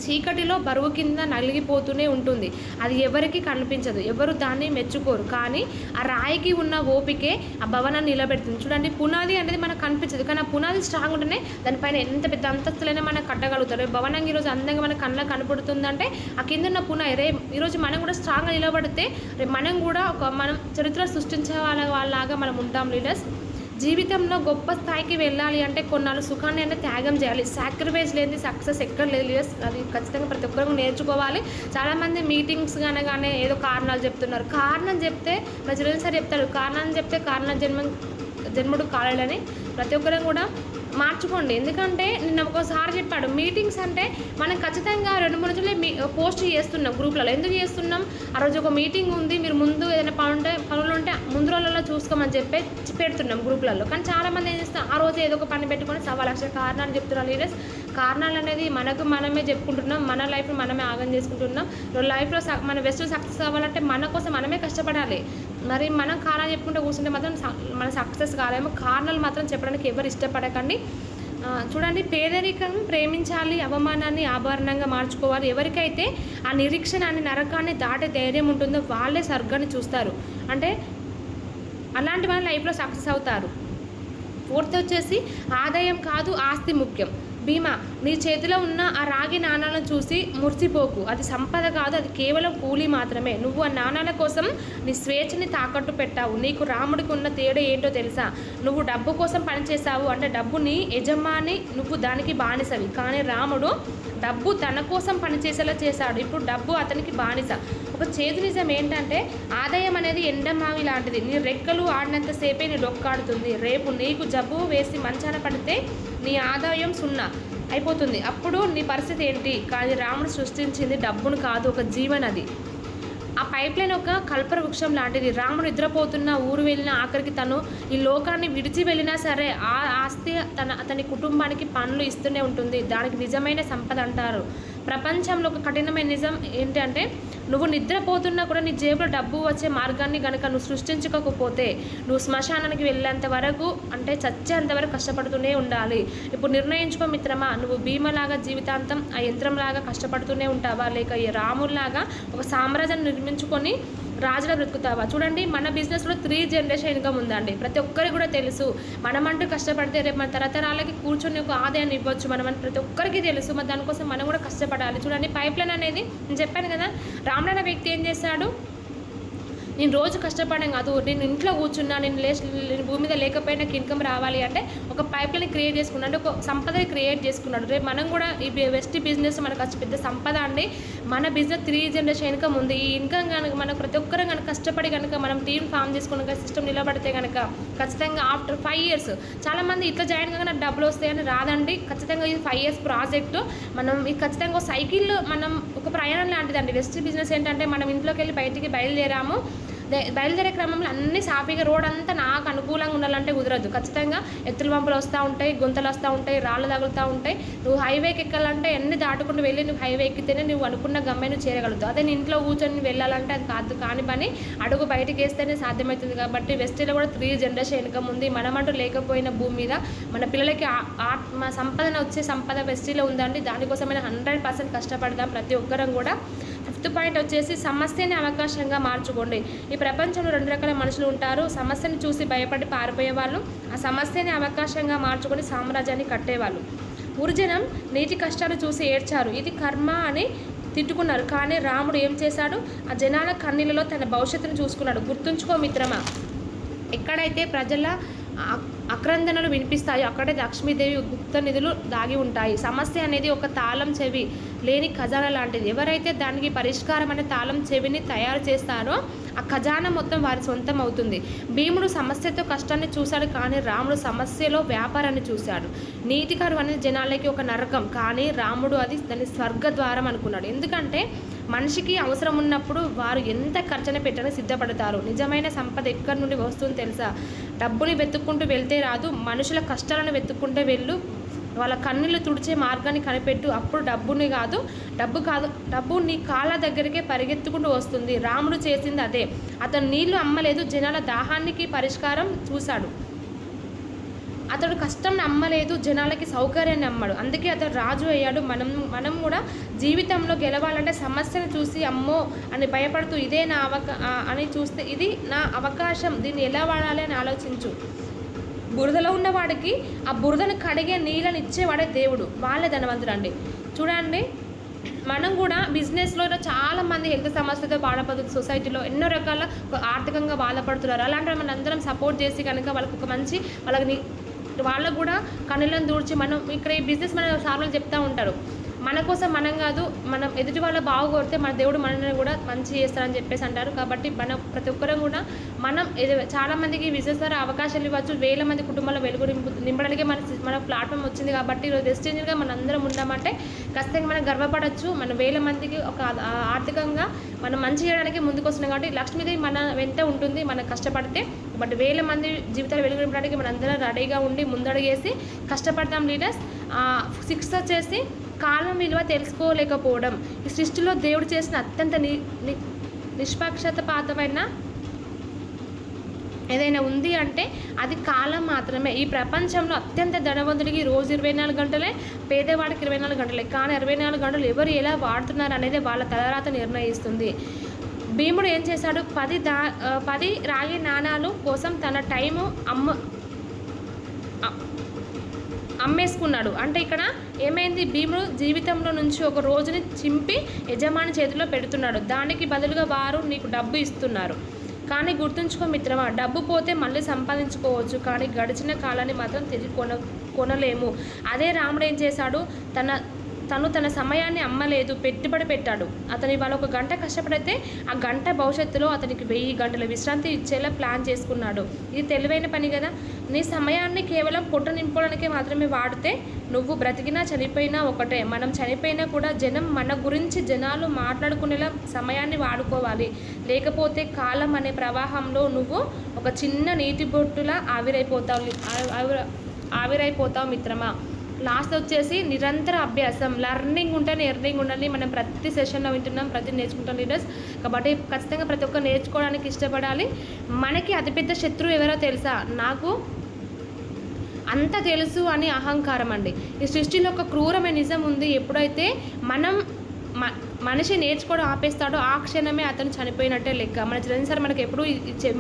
చీకటిలో బరువు కింద నలిగిపోతూనే ఉంటుంది. అది ఎవరికి కనిపించదు, ఎవరు దాన్ని మెచ్చుకోరు, కానీ ఆ రాయికి ఉన్న ఓపికే ఆ భవనాన్ని నిలబెడుతుంది. చూడండి, పునాది అనేది మనకు కనిపించదు, కానీ ఆ పునాది స్ట్రాంగ్ ఉంటేనే దానిపైన ఎంత పెద్ద అంతస్తులైనా మనం కట్టగలుగుతారు. భవనం ఈరోజు అందంగా మన కళ్ళకు కనపడుతుందంటే ఆ కింద ఉన్న పునాది. ఈరోజు మనం కూడా స్ట్రాంగ్గా నిలబడితే మనం కూడా మనం చరిత్ర సృష్టించే వాళ్ళలాగా మనం ఉంటాం లీడర్స్. జీవితంలో గొప్ప స్థాయికి వెళ్ళాలి అంటే కొన్నాళ్ళు సుఖాన్ని అంటే త్యాగం చేయాలి. సాక్రిఫైస్ లేని సక్సెస్ ఎక్కడ లేదు లీడర్స్. అది ఖచ్చితంగా ప్రతి ఒక్కరు నేర్చుకోవాలి. చాలామంది మీటింగ్స్ కానీ ఏదో కారణాలు చెప్తున్నారు. కారణం చెప్తే మా చిరంజీవి సార్ చెప్తాడు, కారణం చెప్తే జన్ముడు కాలేడని. ప్రతి ఒక్కరం కూడా మార్చుకోండి. ఎందుకంటే నిన్న ఒకసారి చెప్పాడు, మీటింగ్స్ అంటే మనం ఖచ్చితంగా 2-3 రోజులే పోస్ట్ చేస్తున్నాం గ్రూప్లలో. ఎందుకు చేస్తున్నాం? ఆ రోజు ఒక మీటింగ్ ఉంది, మీరు ముందు ఏదైనా పనులు ఉంటే ముందు రోజులలో చూసుకోమని చెప్పి పెడుతున్నాం గ్రూప్లలో. కానీ చాలామంది ఏం చేస్తాం, ఆ రోజు ఏదో ఒక పని పెట్టుకొని 1,00,000 కారణాలు చెప్తున్నారు లీడర్స్. కారణాలు అనేది మనమే చెప్పుకుంటున్నాం, మన లైఫ్ని మనమే ఆగం చేసుకుంటున్నాం. లైఫ్లో మన బెస్ట్ సక్సెస్ అవ్వాలంటే మన కోసం మనమే కష్టపడాలి. మరి మనం కారణాలు చెప్పుకుంటూ కూర్చుంటే మాత్రం మన సక్సెస్ కాలేమో. కారణాలు మాత్రం చెప్పడానికి ఎవరు ఇష్టపడకండి. చూడండి, పేదరికం ప్రేమించాలి, అవమానాన్ని ఆభరణంగా మార్చుకోవాలి. ఎవరికైతే ఆ నిరీక్షణ అనే నరకాన్ని దాటే ధైర్యం ఉంటుందో వాళ్ళే స్వర్గాన్ని చూస్తారు. అంటే అలాంటి వాళ్ళ లైఫ్లో సక్సెస్ అవుతారు. ఫోర్త్ వచ్చేసి ఆదాయం కాదు ఆస్తి ముఖ్యం. భీమా, నీ చేతిలో ఉన్న ఆ రాగి నాణాలను చూసి మురిసిపోకు. అది సంపద కాదు, అది కేవలం కూలీ మాత్రమే. నువ్వు ఆ నాణాల కోసం నీ స్వేచ్ఛని తాకట్టు పెట్టావు. నీకు రాముడికి ఉన్న తేడా ఏంటో తెలుసా? నువ్వు డబ్బు కోసం పనిచేసావు అంటే డబ్బు నీ యజమాని, నువ్వు దానికి బానిసవి. కానీ రాముడు డబ్బు తన కోసం పనిచేసేలా చేశాడు. ఇప్పుడు డబ్బు అతనికి బానిస. ఒక చేదు నిజం ఏంటంటే ఆదాయం అనేది ఎండమావి లాంటిది. నీ రెక్కలు ఆడినంతసేపే నీ డొక్కాడుతుంది. రేపు నీకు జబ్బు వేసి మంచాన పడితే నీ ఆదాయం సున్నా అయిపోతుంది. అప్పుడు నీ పరిస్థితి ఏంటి? కానీ రాముడు సృష్టించింది డబ్బును కాదు, ఒక జీవనది. ఆ పైప్ లైన్ ఒక కల్పర వృక్షం లాంటిది. రాముడు నిద్రపోతున్న ఊరు వెళ్ళిన ఆఖరికి తను ఈ లోకాన్ని విడిచి వెళ్ళినా సరే ఆ ఆస్తి అతని కుటుంబానికి పనులు ఇస్తూనే ఉంటుంది. దానికి నిజమైన సంపద అంటారు. ప్రపంచంలో ఒక కఠినమైన నిజం ఏంటంటే నువ్వు నిద్రపోతున్నా కూడా నీ జేబులో డబ్బు వచ్చే మార్గాన్ని కనుక నువ్వు సృష్టించకపోతే నువ్వు శ్మశానానికి వెళ్ళేంత వరకు అంటే చచ్చేంత వరకు కష్టపడుతూనే ఉండాలి. ఇప్పుడు నిర్ణయించుకో మిత్రమా, నువ్వు భీమలాగా జీవితాంతం ఆ యంత్రంలాగా కష్టపడుతూనే ఉంటావా, లేక ఈ రాముల్లాగా ఒక సామ్రాజ్యాన్ని నిర్మించుకొని రాజులా బ్రతుకుతావా? చూడండి, మన బిజినెస్లో 3 జనరేషన్ ఇన్కమ్ ఉందండి. ప్రతి ఒక్కరికి కూడా తెలుసు. మనమంటూ కష్టపడితే రేపు మన తరతరాలకి కూర్చొని ఒక ఆదాయాన్ని ఇవ్వచ్చు. మనం ప్రతి ఒక్కరికి తెలుసు. మరి దానికోసం మనం కూడా కష్టపడాలి. చూడండి, పైప్ లైన్ అనేది నేను చెప్పాను కదా, రాముడు అనే వ్యక్తి ఏం చేశాడు? నేను రోజు కష్టపడడం కాదు, నేను ఇంట్లో కూర్చున్నా, నేను భూమి మీద లేకపోయినా నాకు ఇన్కమ్ రావాలి అంటే ఒక పైప్ లైన్ క్రియేట్ చేసుకున్నాడు, అంటే ఒక సంపదని క్రియేట్ చేసుకున్నాడు. రేపు మనం కూడా ఈ వెస్ట్ బిజినెస్ మనకు పెద్ద సంపద అండి. మన బిజినెస్ 3 జనరేషన్ ఇన్కమ్ ఉంది. ఈ ఇన్కమ్ కనుక మనకు ప్రతి ఒక్కరం కనుక కష్టపడి కనుక మనం టీం ఫామ్ చేసుకున్నాక సిస్టమ్ నిలబడితే కనుక ఖచ్చితంగా ఆఫ్టర్ 5 ఇయర్స్ చాలామంది ఇట్లా జాయిన్ కాగా నాకు డబ్బులు వస్తాయని రాదండి. ఖచ్చితంగా ఇది 5 ఇయర్స్ ప్రాజెక్టు. మనం ఇది ఖచ్చితంగా సైకిల్, మనం ఒక ప్రయాణం లాంటిదండి. వెస్ట్ బిజినెస్ ఏంటంటే మనం ఇంట్లోకి వెళ్ళి బయటికి బయలుదేరే క్రమంలో అన్ని సాఫీగా రోడ్ అంతా నాకు అనుకూలంగా ఉండాలంటే కుదరదు. ఖచ్చితంగా ఎత్తుల వంపులు వస్తూ ఉంటాయి, గుంతలు వస్తూ ఉంటాయి, రాళ్ళు తగులుతూ ఉంటాయి. నువ్వు హైవేకి ఎక్కాలంటే అన్ని దాటుకుంటూ వెళ్ళి నువ్వు హైవే ఎక్కితేనే నువ్వు అనుకున్న గమ్యాన్ని చేయగలుగుతావు. అదే నీ ఇంట్లో కూర్చొని వెళ్ళాలంటే అది కాని పని. అడుగు బయటకు వేస్తేనే సాధ్యమవుతుంది. కాబట్టి వెస్ట్లో కూడా 3 జనరేషన్ ఇన్కమ్ ఉంది. మనమంటూ లేకపోయిన భూమి మీద మన పిల్లలకి ఆత్మ సంపదన వచ్చే సంపద వెస్ట్లో ఉందండి. దానికోసమైనా 100% కష్టపడదాం ప్రతి ఒక్కరం కూడా. 5th పాయింట్ వచ్చేసి సమస్యని అవకాశంగా మార్చుకోండి. ఈ ప్రపంచంలో 2 రకాల మనుషులు ఉంటారు. సమస్యని చూసి భయపడి పారిపోయే వాళ్ళు, ఆ సమస్యని అవకాశంగా మార్చుకొని సామ్రాజ్యాన్ని కట్టేవాళ్ళు. ఊర్జనం నీటి కష్టాలు చూసి ఏడ్చారు, ఇది కర్మ అని తిట్టుకున్నారు. కానీ రాముడు ఏం చేశాడు? ఆ జనాల కన్నీళ్ళలో తన భవిష్యత్తును చూసుకున్నాడు. గుర్తుంచుకో మిత్రమా, ఎక్కడైతే ప్రజల అక్రందనలు వినిపిస్తాయో అక్కడే లక్ష్మీదేవి గుప్త నిధులు దాగి ఉంటాయి. సమస్య అనేది ఒక తాళం చెవి లేని ఖజానా లాంటిది. ఎవరైతే దానికి పరిష్కారం అనే తాళం చెవిని తయారు చేస్తారో ఆ ఖజానా మొత్తం వారి సొంతం అవుతుంది. భీముడు సమస్యతో కష్టాన్ని చూశాడు, కానీ రాముడు సమస్యలో వ్యాపారాన్ని చూశాడు. నీతికరు అనేది జనాలకి ఒక నరకం, కానీ రాముడు అది దాన్ని స్వర్గద్వారం అనుకున్నాడు. ఎందుకంటే మనిషికి అవసరం ఉన్నప్పుడు వారు ఎంత ఖర్చున పెట్టడానికి సిద్ధపడతారు. నిజమైన సంపద ఎక్కడి నుండి వస్తుందో తెలుసా? డబ్బుని వెతుక్కుంటూ వెళ్తే రాదు, మనుషుల కష్టాలను వెతుక్కుంటే వెళ్ళు. వాళ్ళ కన్నీళ్ళు తుడిచే మార్గాన్ని కనిపెట్టు. అప్పుడు డబ్బు నీ కాళ్ళ దగ్గరికే పరిగెత్తుకుంటూ వస్తుంది. రాముడు చేసింది అదే. అతను నీళ్లు అమ్మలేదు, జనాల దాహానికి పరిష్కారం చూశాడు. అతడు కష్టం అమ్మలేదు, జనాలకి సౌకర్యాన్ని అమ్మాడు. అందుకే అతడు రాజు అయ్యాడు. మనం కూడా జీవితంలో గెలవాలంటే సమస్యను చూసి అమ్మో అని భయపడుతూ ఇదే నా అని చూస్తే ఇది నా అవకాశం, దీన్ని ఎలా వాడాలి అని ఆలోచించు. బురదలో ఉన్నవాడికి ఆ బురదను కడిగే నీళ్ళని ఇచ్చేవాడే దేవుడు. వాళ్ళే ధనవంతుడండి. చూడండి, మనం కూడా బిజినెస్లో చాలామంది హెల్త్ సమస్యలతో బాధపడుతుంది. సొసైటీలో ఎన్నో రకాల ఆర్థికంగా బాధపడుతున్నారు. అలాంటి మనం అందరం సపోర్ట్ చేసి కనుక వాళ్ళకి ఒక మంచి వాళ్ళకు కూడా కన్నులను దూడ్చి మనం ఇక్కడ ఈ బిజినెస్ మన సార్లు చెప్తూ ఉంటారు, మన కోసం మనం కాదు, మనం ఎదుటి వాళ్ళ బాగుకొడితే మన దేవుడు మనల్ని కూడా మంచి చేస్తారని చెప్పేసి అంటారు. కాబట్టి మనం ప్రతి ఒక్కరం కూడా మనం చాలామందికి బిజినెస్ ద్వారా అవకాశాలు ఇవ్వచ్చు. వేల మంది కుటుంబాల్లో వెలుగు నింపడానికి మన ప్లాట్ఫామ్ వచ్చింది. కాబట్టి ఈరోజు ఎక్స్చేంజ్గా మన అందరం ఉన్నామంటే ఖచ్చితంగా మనం గర్వపడవచ్చు. మనం వేల మందికి ఒక ఆర్థికంగా మనం మంచి చేయడానికి ముందుకు వస్తున్నాం. కాబట్టి లక్ష్మీదేవి మన వెంట ఉంటుంది మనం కష్టపడితే. బట్ వేల మంది జీవితాలు వెలుగు నింపడానికి మన అందరం రెడీగా ఉండి ముందడుగేసి కష్టపడతాం లీడర్స్. 6 వచ్చేసి కాలం విలువ తెలుసుకోలేకపోవడం. ఈ సృష్టిలో దేవుడు చేసిన అత్యంత నిష్పక్షపాతమైన ఏదైనా ఉంది అంటే అది కాలం మాత్రమే. ఈ ప్రపంచంలో అత్యంత ధనవంతుడికి రోజు 24 గంటలే, పేదవాడికి 24 గంటలే. కానీ 24 గంటలు ఎవరు ఎలా వాడుతున్నారు అనేది వాళ్ళ తలరాత నిర్ణయిస్తుంది. భీముడు ఏం చేశాడు? 10 రాగి నాణాలు కోసం తన టైము అమ్మేసుకున్నాడు. అంటే ఇక్కడ ఏమైంది, భీముడు జీవితంలో నుంచి ఒక రోజుని చింపి యజమాని చేతిలో పెడుతున్నాడు. దానికి బదులుగా వారు నీకు డబ్బు ఇస్తున్నారు. కానీ గుర్తుంచుకో మిత్రమా, డబ్బు పోతే మళ్ళీ సంపాదించుకోవచ్చు, కానీ గడిచిన కాలాన్ని మాత్రం తిరిగి కొనలేము. అదే రాముడు ఏం చేశాడు, తన సమయాన్ని అమ్మలేదు, పెట్టుబడి పెట్టాడు. అతను ఇవాళ 1 గంట కష్టపడితే ఆ గంట భవిష్యత్తులో అతనికి 1000 గంటల విశ్రాంతి ఇచ్చేలా ప్లాన్ చేసుకున్నాడు. ఇది తెలివైన పని కదా. నీ సమయాన్ని కేవలం పొట్ట నింపుకోవడానికే మాత్రమే వాడితే నువ్వు బ్రతికినా చనిపోయినా ఒకటే. మనం చనిపోయినా కూడా మన గురించి జనాలు మాట్లాడుకునేలా సమయాన్ని వాడుకోవాలి. లేకపోతే కాలం అనే ప్రవాహంలో నువ్వు ఒక చిన్న నీటి బొట్టులా ఆవిరైపోతావు మిత్రమా. లాస్ట్ వచ్చేసి నిరంతర అభ్యాసం, లర్నింగ్ ఉంటేనే ఎర్నింగ్ ఉండాలి. మనం ప్రతి సెషన్లో వింటున్నాం, ప్రతి నేర్చుకుంటాం లీడర్స్. కాబట్టి ఖచ్చితంగా ప్రతి ఒక్కరు నేర్చుకోవడానికి ఇష్టపడాలి. మనకి అతిపెద్ద శత్రువు ఎవరో తెలుసా, నాకు అంత తెలుసు అని అహంకారం అండి. ఈ సృష్టిలో ఒక క్రూరమైన నిజం ఉంది. ఎప్పుడైతే మనిషి నేర్చుకోవడం ఆపేస్తాడో ఆ క్షణమే అతను చనిపోయినట్టే లెక్క. మన చిరంజీవి సార్ మనకి ఎప్పుడు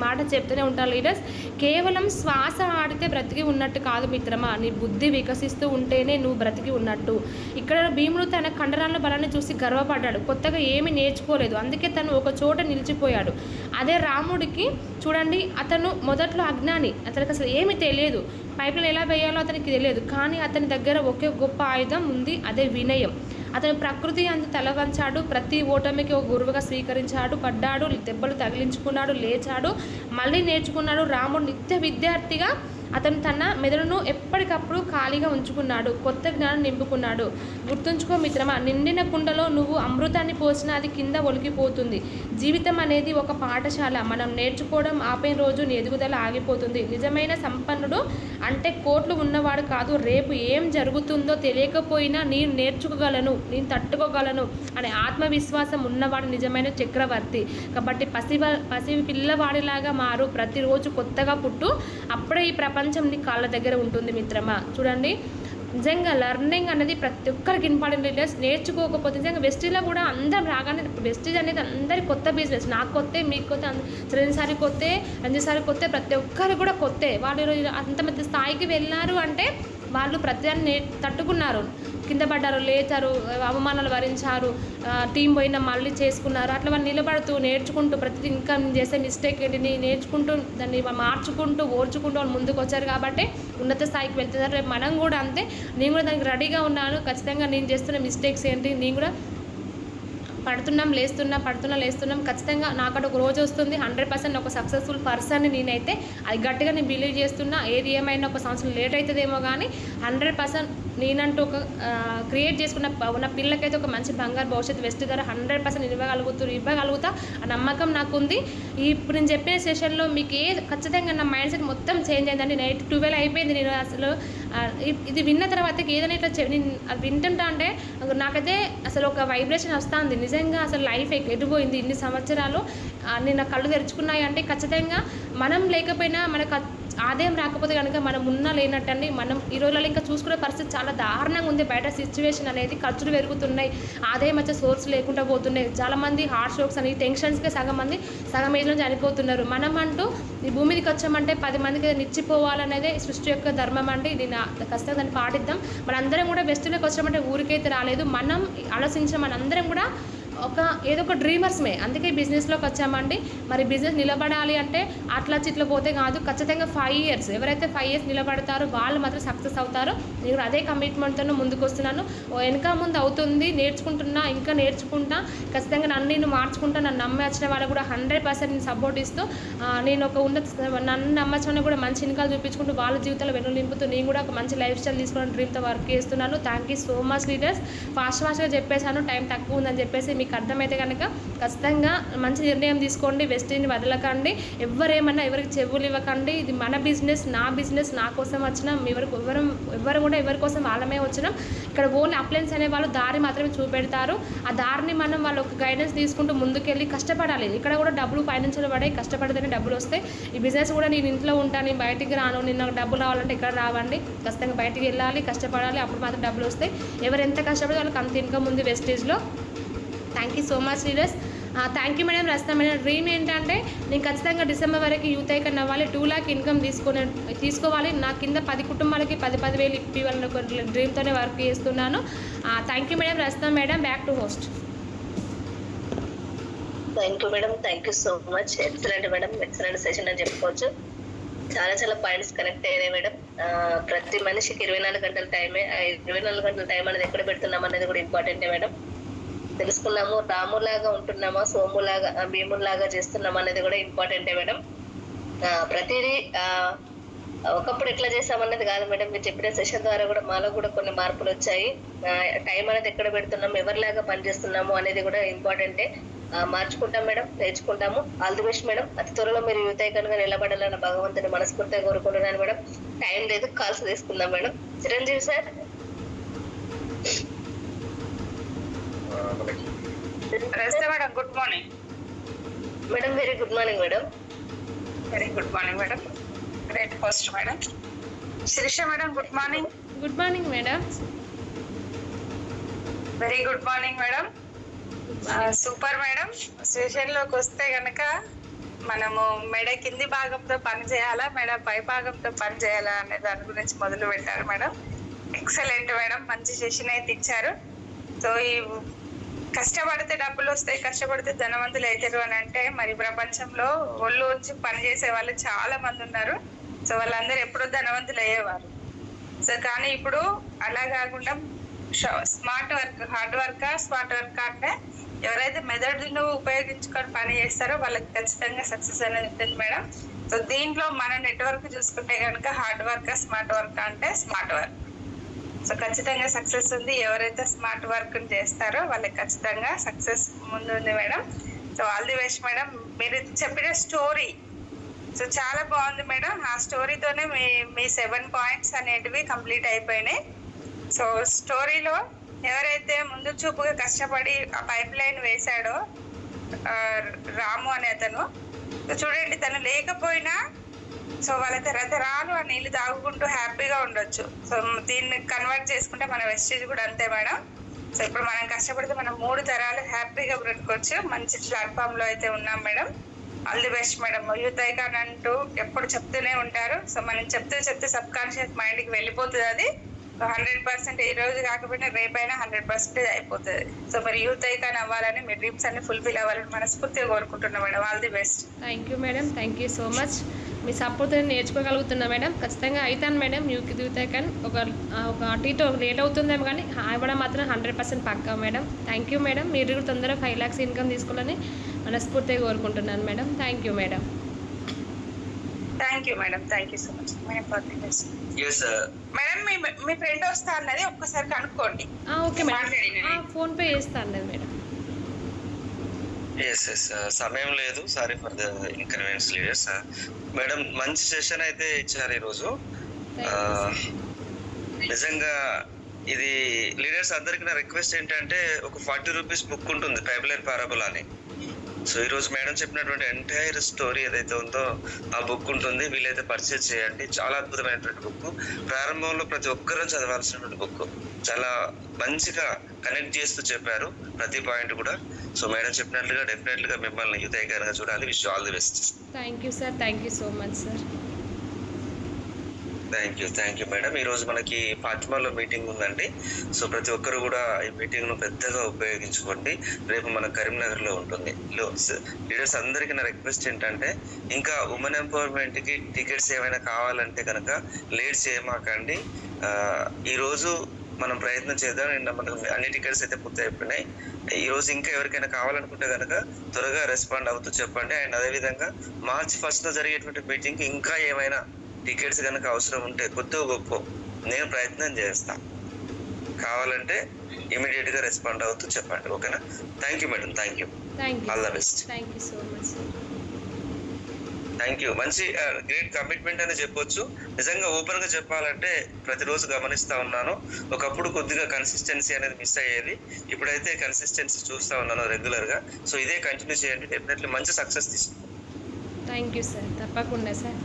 మాట చెప్తూనే ఉంటారు లీడర్స్. కేవలం శ్వాస ఆడితే బ్రతికి ఉన్నట్టు కాదు మిత్రమా, నీ బుద్ధి వికసిస్తూ ఉంటేనే నువ్వు బ్రతికి ఉన్నట్టు. ఇక్కడ భీముడు తన కండరాల బలాన్ని చూసి గర్వపడ్డాడు. కొత్తగా ఏమీ నేర్చుకోలేదు, అందుకే తను ఒక చోట నిలిచిపోయాడు. అదే రాముడికి చూడండి, అతను మొదట్లో అజ్ఞాని, అతనికి అసలు ఏమీ తెలియదు, పైపులను ఎలా వేయాలో అతనికి తెలియదు. కానీ అతని దగ్గర ఒకే గొప్ప ఆయుధం ఉంది, అదే వినయం. అతను ప్రకృతి అంత తల వంచాడు, ప్రతి ఓటమికి ఒక గురువుగా స్వీకరించాడు, పడ్డాడు, దెబ్బలు తగిలించుకున్నాడు, లేచాడు, మళ్ళీ నేర్చుకున్నాడు. రాముడు నిత్య విద్యార్థిగా అతను తన మెదడును ఎప్పటికప్పుడు ఖాళీగా ఉంచుకున్నాడు, కొత్త జ్ఞానం నింపుకున్నాడు. గుర్తుంచుకో మిత్రమా, నిండిన కుండలో నువ్వు అమృతాన్ని పోసినా అది కింద ఒలికిపోతుంది. జీవితం అనేది ఒక పాఠశాల. మనం నేర్చుకోవడం ఆపైన రోజు నీ ఎదుగుదల ఆగిపోతుంది. నిజమైన సంపన్నుడు అంటే కోట్లు ఉన్నవాడు కాదు, రేపు ఏం జరుగుతుందో తెలియకపోయినా నేను నేర్చుకోగలను, నేను తట్టుకోగలను అనే ఆత్మవిశ్వాసం ఉన్నవాడు నిజమైన చక్రవర్తి. కాబట్టి పసి పిల్లవాడిలాగా మారు, ప్రతిరోజు కొత్తగా పుట్టు, అప్పుడే ఈ ప్రపంచం నీ కాళ్ళ దగ్గర ఉంటుంది మిత్రమా. చూడండి, నిజంగా లర్నింగ్ అనేది ప్రతి ఒక్కరికి ఇంపార్టెంట్ లీడర్స్. నేర్చుకోకపోతే నిజంగా వెస్టీజ్లో కూడా అందరం రాగానే, వెస్టీజ్ అనేది అందరి కొత్త బిజినెస్. నాకు కొత్తే, మీకు కొత్త, చిరంజీవి సారి కొత్తే, రంజిత్ సారి కొత్తే, ప్రతి ఒక్కరు కూడా కొత్తే. వాళ్ళు అంత పెద్ద స్థాయికి వెళ్ళారు అంటే వాళ్ళు ప్రతిదాన్ని తట్టుకున్నారు, కింద పడ్డారు, లేచారు, అవమానాలు భరించారు, టీం పోయినా మళ్ళీ చేసుకున్నారు. అట్లా వాళ్ళు నిలబడుతూ నేర్చుకుంటూ ప్రతిదీ ఇంకా చేసే మిస్టేక్ ఏంటిని నేర్చుకుంటూ దాన్ని మార్చుకుంటూ ఓర్చుకుంటూ వాళ్ళు ముందుకు వచ్చారు కాబట్టి ఉన్నత స్థాయికి వెళ్తున్నారు. రేపు మనం కూడా అంతే. నేను కూడా దానికి రెడీగా ఉన్నాను. ఖచ్చితంగా నేను చేస్తున్న మిస్టేక్స్ ఏంటి, నేను కూడా పడుతున్నాం లేస్తున్నాం. ఖచ్చితంగా నాకడ ఒక రోజు వస్తుంది, 100% ఒక సక్సెస్ఫుల్ పర్సన్ని నేనైతే అది గట్టిగా నేను బిలీవ్ చేస్తున్నా. ఏది ఏమైనా 1 సంవత్సరం లేట్ అవుతుందేమో కానీ 100% నేనంటూ ఒక క్రియేట్ చేసుకున్న ఉన్న పిల్లకైతే ఒక మంచి బంగారు భవిష్యత్తు వెస్ట్ ద్వారా 100% ఇవ్వగలుగుతా ఆ నమ్మకం నాకు ఉంది. ఇప్పుడు నేను చెప్పిన సెషన్లో మీకు ఖచ్చితంగా నా మైండ్ సెట్ మొత్తం చేంజ్ అయిందండి. నైట్ 12 అయిపోయింది. నేను అసలు ఇది విన్న తర్వాత ఏదైనా ఇట్లా నేను వింటుంటా అంటే నాకైతే అసలు ఒక వైబ్రేషన్ వస్తుంది. నిజంగా అసలు లైఫ్ ఎటుపోయింది ఇన్ని సంవత్సరాలు, నేను కళ్ళు తెరుచుకున్నాయి అంటే ఖచ్చితంగా మనం లేకపోయినా మనకు ఆదాయం రాకపోతే కనుక మనం ఉన్నా లేనట్టండి. మనం ఈ రోజులలో ఇంకా చూసుకునే పరిస్థితి చాలా దారుణంగా ఉంది. బయట సిచ్యువేషన్ అనేది, ఖర్చులు పెరుగుతున్నాయి, ఆదాయం వచ్చే సోర్స్ లేకుండా పోతున్నాయి. చాలామంది హార్ట్ స్ట్రోక్స్ అని టెన్షన్స్కే సగం ఏజ్లో చనిపోతున్నారు. మనం అంటూ ఈ భూమి మీదకి వచ్చామంటే 10 మందికి నిచ్చిపోవాలనేదే సృష్టి యొక్క ధర్మం అంటే ఇది ఖచ్చితంగా దాన్ని పాటిద్దాం. మనందరం కూడా వెస్ట్లోకి వచ్చామంటే ఊరికైతే రాలేదు. మనం ఆలోచించాం, మనందరం కూడా ఏదో ఒక డ్రీమర్స్మే. అందుకే బిజినెస్లోకి వచ్చామండి. మరి బిజినెస్ నిలబడాలి అంటే అట్లా చిట్ల పోతే కాదు, ఖచ్చితంగా 5 years ఎవరైతే 5 years నిలబడతారో వాళ్ళు మాత్రం సక్సెస్ అవుతారు. నేను అదే కమిట్మెంట్తో ముందుకు వస్తున్నాను. వెనక ముందు అవుతుంది, నేర్చుకుంటున్నా, ఇంకా నేర్చుకుంటా. ఖచ్చితంగా నేను మార్చుకుంటా. నన్ను నమ్మి వచ్చిన వాళ్ళు కూడా 100% నేను సపోర్ట్ ఇస్తూ, నేను ఒక నన్ను నమ్మచ్చని కూడా మంచి ఇన్కమ్ చూపించుకుంటూ వాళ్ళ జీవితాలు వెన్ను నింపుతూ నేను కూడా ఒక మంచి లైఫ్ స్టైల్ తీసుకోవడానికి డ్రీమ్తో వర్క్ చేస్తున్నాను. Thank you so much leaders. ఫాస్ట్గా చెప్పేశాను, టైం తక్కువ ఉందని చెప్పేసి. మీకు అర్థమైతే కనుక ఖచ్చితంగా మంచి నిర్ణయం తీసుకోండి, వెస్టీజ్ని వదలకండి. ఎవరేమన్నా ఎవరికి చెవులు ఇవ్వకండి. ఇది మన బిజినెస్, నా బిజినెస్, నా కోసం వచ్చినాం. ఎవరు కూడా ఎవరి కోసం వాళ్ళమే వచ్చినాం. ఇక్కడ ఓన్లీ అప్లయన్స్ అనే వాళ్ళు దారి మాత్రమే చూపెడతారు. ఆ దారిని మనం వాళ్ళ ఒక గైడెన్స్ తీసుకుంటూ ముందుకెళ్ళి కష్టపడాలి. ఇక్కడ కూడా డబ్బులు ఫైనాన్షియల్ పడాయి, కష్టపడితేనే డబ్బులు వస్తాయి. ఈ బిజినెస్ కూడా నేను ఇంట్లో ఉంటాను, నేను బయటికి రాను, నిన్న డబ్బులు రావాలంటే ఇక్కడ రావండి. ఖచ్చితంగా బయటికి వెళ్ళాలి, కష్టపడాలి, అప్పుడు మాత్రం డబ్బులు వస్తాయి. ఎవరు ఎంత కష్టపడితే వాళ్ళకి అంత ఇన్కమ్ ఉంది వెస్టేజ్లో. Thank you so much leaders. Thank you madam. రస్తా మేడం, డ్రీమ్ ఏంటంటే నేను ఖచ్చితంగా డిసెంబర్ వరకు యూత్ ఐకాన్ అవ్వాలి, 2 lakh ఇన్కమ్ తీసుకోవాలి, నా కింద 10 కుటుంబాలకి 10,000 ఇప్పివ్వాలని ఒక డ్రీమ్తోనే వర్క్ చేస్తున్నాను. Thank you madam. రస్తా madam, back to host. Thank you madam, thank you so much. Excellent madam, excellent session అని చెప్పుకోవచ్చు. చాలా చాలా పాయింట్స్ కనెక్ట్ అయ్యాయి మేడం. ప్రతి మనిషికి 24 గంటల టైమే. ఆ 24 గంటల టైం అనేది ఎక్కడ పెడుతున్నాం అనేది కూడా ఇంపార్టెంటే మేడం. తెలుసుకున్నాము, రాములాగా ఉంటున్నామా, సోములాగా, భీములాగా చేస్తున్నామా అనేది కూడా ఇంపార్టెంటే మేడం. ప్రతిదీ ఒకప్పుడు ఎట్లా చేసామన్నది కాదు మేడం. మీరు చెప్పిన సెషన్ ద్వారా కూడా మాలో కూడా కొన్ని మార్పులు వచ్చాయి. టైం అనేది ఎక్కడ పెడుతున్నాము, ఎవరిలాగా పనిచేస్తున్నాము అనేది కూడా ఇంపార్టెంటే. మార్చుకుంటాం మేడం, నేర్చుకుంటాము. All the best madam. అతి త్వరలో మీరు యూత్ ఐకాన్ గా నిలబడాలని భగవంతుని మనస్ఫూర్తిగా కోరుకుంటున్నాను మేడం. టైం లేదు, కాల్స్ తీసుకుందాం madam. Chiranjeevi sir. Madam good morning madam. Very good morning madam. Very good morning madam. Great post madam. Sirisha madam good morning. Good morning madam. Very good morning madam. Super madam. Session లోకి వస్తే గనక మనము మెడ కింది భాగంతో పని చేయాలా, మెడ పై భాగంతో పని చేయాలా అనే దాని గురించి మొదలు పెట్టారు మేడం. ఎక్సలెంట్ మేడం, మంచి సెషన్ అయితే ఇచ్చారు. సో ఈ కష్టపడితే డబ్బులు వస్తాయి, కష్టపడితే ధనవంతులు అవుతారు అని అంటే మరి ప్రపంచంలో ఒళ్ళు వచ్చి పని చేసే వాళ్ళు చాలా మంది ఉన్నారు. సో వాళ్ళందరూ ఎప్పుడో ధనవంతులు అయ్యేవారు. సో కానీ ఇప్పుడు అలా కాకుండా smart work, hard work, smart work అంటే ఎవరైతే మెథడ్ను ఉపయోగించుకొని పని చేస్తారో వాళ్ళకి ఖచ్చితంగా సక్సెస్ అనేది ఉంటుంది మేడం. సో దీంట్లో మన నెట్వర్క్ చూసుకుంటే కనుక హార్డ్ వర్క్, స్మార్ట్ వర్క్ అంటే స్మార్ట్ వర్క్. సో ఖచ్చితంగా సక్సెస్ ఉంది. ఎవరైతే స్మార్ట్ వర్క్ చేస్తారో వాళ్ళకి ఖచ్చితంగా సక్సెస్ ముందు ఉంది madam. So all the best madam. మీరు చెప్పిన స్టోరీ సో చాలా బాగుంది మేడం. ఆ స్టోరీతోనే మీ 7 పాయింట్స్ అనేటివి కంప్లీట్ అయిపోయినాయి. సో స్టోరీలో ఎవరైతే ముందు చూపుగా కష్టపడి ఆ పైప్ లైన్ వేశాడో రాము అనే అతను, చూడండి తను లేకపోయినా సో వాళ్ళ తరతరాలు ఆ నీళ్లు తాగుకుంటూ హ్యాపీగా ఉండొచ్చు. సో దీన్ని కన్వర్ట్ చేసుకుంటే మన వెస్టేజ్ కూడా అంతే మేడం. సో ఇప్పుడు మనం కష్టపడితే మనం 3 తరాలు హ్యాపీగా బ్రతకొచ్చు. మంచి ప్లాట్ఫామ్ లో అయితే ఉన్నాం madam. All the best madam. Youth icon అంటూ ఎప్పుడు చెప్తూనే ఉంటారు. సో మనం చెప్తే సబ్ కాన్షియస్ మైండ్ కి వెళ్ళిపోతుంది అది. 100% ఈ రోజు కాకపోయినా రేపైనా 100% అయిపోతుంది. సో మరి యూత్ ఐకాన్ అవ్వాలని మీ డ్రీమ్స్ అన్ని ఫుల్ఫిల్ అవ్వాలని మనస్ఫూర్తిగా కోరుకుంటున్నాం madam. All the best. Thank you madam, thank you so much. మీ సపోర్ట్ నేర్చుకోగలుగుతున్నా మేడం. ఖచ్చితంగా అవుతాను మేడం. యూత్ ఐకాన్ ఒక అటు లేట్ అవుతుందేమో కానీ ఇవ్వడం మాత్రం 100% పక్కా మేడం. Thank you madam. మీరు కూడా తొందరగా 5 lakhs ఇన్కమ్ తీసుకోవాలని మనస్ఫూర్తిగా కోరుకుంటున్నాను madam. Thank you madam. Thank you madam. Thank you so much madam. Me friend వస్తా అన్నది ఒక్కసారి కనుక్కోండి. ఓకే మేడం, ఫోన్పే చేస్తా అన్నది మేడం. సమయం లేదు, sorry for the inconvenience leaders. Madam మంచి సెషన్ అయితే ఇచ్చారు ఈరోజు. నిజంగా ఇది లీడర్స్ అందరికి నా రిక్వెస్ట్ ఏంటంటే ఒక 40 రూపీస్ బుక్ ఉంటుంది, పైప్లైన్ పారాబోలా అని. సో ఈరోజు మేడం చెప్పినటువంటి ఎంటైర్ స్టోరీ ఏదైతే ఉందో ఆ బుక్ ఉంటుంది, వీలైతే పర్చేజ్ చేయండి. చాలా అద్భుతమైనటువంటి బుక్. ప్రారంభంలో ప్రతి ఒక్కరూ చదవాల్సినటువంటి బుక్. చాలా మంచిగా కనెక్ట్ చేస్తూ చెప్పారు ప్రతి పాయింట్ కూడా. సో మేడం చెప్పినట్లుగా డెఫినెట్లీగా మిమ్మల్ని యూత్ ఐకాన్గా చూడాలి. Wish all the best. Thank you sir, thank you so much sir. Thank you madam. ఈ రోజు మనకి ఫాతిమాలో మీటింగ్ ఉందండి. సో ప్రతి ఒక్కరు కూడా ఈ మీటింగ్ ను పెద్దగా ఉపయోగించుకోండి. రేపు మన కరీంనగర్ లో ఉంటుంది. లీడర్స్ అందరికీ నా రిక్వెస్ట్ ఏంటంటే ఇంకా ఉమెన్ ఎంపవర్మెంట్ కి టికెట్స్ ఏమైనా కావాలంటే కనుక లేట్ చేయమాకండి. ఈ రోజు మనం ప్రయత్నం చేద్దాం. నిన్న మనకు అన్ని టికెట్స్ అయితే పూర్తి అయిపోయినాయి. ఈ రోజు ఇంకా ఎవరికైనా కావాలనుకుంటే కనుక త్వరగా రెస్పాండ్ అవుతూ చెప్పండి. అండ్ అదేవిధంగా March 1st జరిగేటువంటి మీటింగ్ ఇంకా ఏమైనా టికెట్స్ కనుక అవసరం ఉంటే కొద్దిగా గొప్ప నేను ప్రయత్నం చేస్తా. కావాలంటే ఇమీడియట్ గా రెస్పాండ్ అవుతూ చెప్పండి. ఓకేనా? Thank you madam. Thank you. All the best. Thank you so much. Thank you. మంచి గ్రేట్ కమిట్మెంట్ అని చెప్పొచ్చు. నిజంగా ఓపెన్ గా చెప్పాలంటే ప్రతిరోజు గమనిస్తా ఉన్నాను. ఒకప్పుడు కొద్దిగా కన్సిస్టెన్సీ అనేది మిస్ అయ్యేది. ఇప్పుడైతే కన్సిస్టెన్సీ చూస్తా ఉన్నాను రెగ్యులర్ గా. సో ఇదే కంటిన్యూ చేయండి. డెఫినెట్లీ మంచి సక్సెస్ తీసుకుంటాం. థ్యాంక్ యూ సార్, తప్పకుండా sir.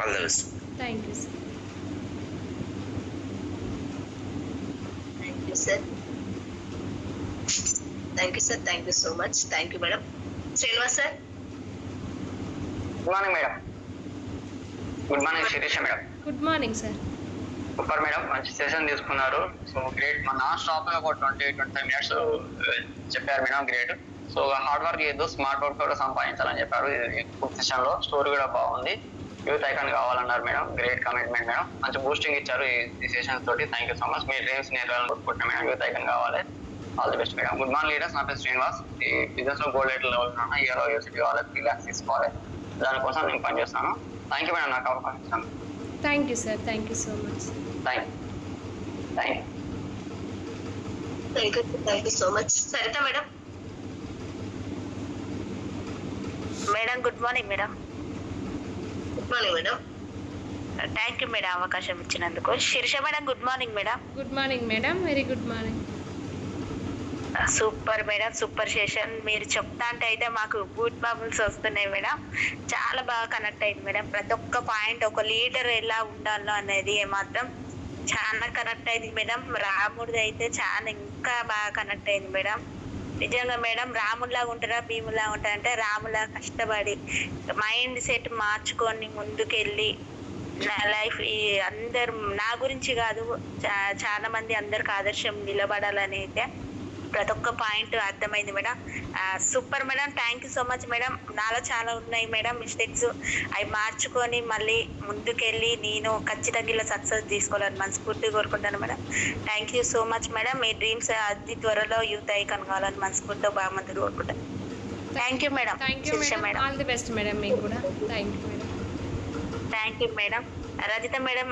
All the best. Thank you sir. Thank you sir. Thank you sir, thank you so much, thank you madam. Srinivas sir. Good morning madam. Good morning Sirisha madam. Good morning sir. Super madam, మంచి సెషన్ తీసుకున్నారు. So great. మన నాన్ స్టాప్ గా ఒక 20-25 మినిట్స్ చెప్పారు madam. Great. So hard work చేయొద్దు, స్మార్ట్ వర్క్ కూడా సంపాదించాలని చెప్పారు సెషన్ లో. స్టోరీ కూడా బాగుంది. యూత్ ఐకాన్ కావాలన్నారు మేడం. Great commitment madam. మంచి బూస్టింగ్ ఇచ్చారు ఈ సెషన్స్ తోటి. Thank you so much. Me dreams నేర్చుకోవాలని కోరుకుంటున్నాను మేడం. యూత్ ఐకాన్ కావాలి. All the best madam. Good morning leaders. నా పేరు శ్రీనివాస్. ఈ బిజినెస్ లో గోల్డ్ లెవెల్ ఉన్నా ఇయర్ యూనివర్సిటీ కావాలి, 3 lakhs తీసుకోవాలి. దానికోసం నేను పనిచేస్తాను. థ్యాంక్ యూ మేడం నాకు అవకాశం ఇస్తాను. Thank you sir, thank you so much. Thank thank you so much. Saritha madam. Madam good morning madam. Good morning madam. Thank you madam అవకాశం ఇచ్చినందుకు. Sirisha madam good morning madam. Good morning madam, very good morning. Super madam, super session. మీరు చెప్తా అంటే అయితే మాకు గూడ్ బబుల్స్ వస్తున్నాయి మేడం. చాలా బాగా కనెక్ట్ అయింది మేడం. ప్రతి ఒక్క పాయింట్, ఒక లీడర్ ఎలా ఉండాలో అనేది మాత్రం చాలా కనెక్ట్ అయింది మేడం. రాముడిది అయితే చాలా ఇంకా బాగా కనెక్ట్ అయింది మేడం. నిజంగా మేడం, రాముడిలాగా ఉంటారా భీములాగా ఉంటారా అంటే రాములా కష్టపడి మైండ్ సెట్ మార్చుకొని ముందుకెళ్ళి నా లైఫ్ ఈ అందరు నా గురించి కాదు, చాలా మంది అందరికి ఆదర్శం నిలబడాలని అయితే ప్రతి ఒక్క పాయింట్ అర్థమైంది madam. Super madam, thank you so much madam. నాలో చాలా ఉన్నాయి మేడం మిస్టేక్స్, అవి మార్చుకొని మళ్ళీ ముందుకెళ్ళి నేను ఖచ్చితంగా ఇలా సక్సెస్ తీసుకోవాలని మనస్ఫూర్తిగా కోరుకుంటాను madam. Thank you so much madam. Me dreams అతి త్వరలో యూత్ ఐకాన్ కావాలని మనస్ఫూర్తిగా బాగా మంది కోరుకుంటాను. Thank you madam. Thank you madam, all the best madam. మీకు కూడా thank you madam. Thank you madam. Rajitha madam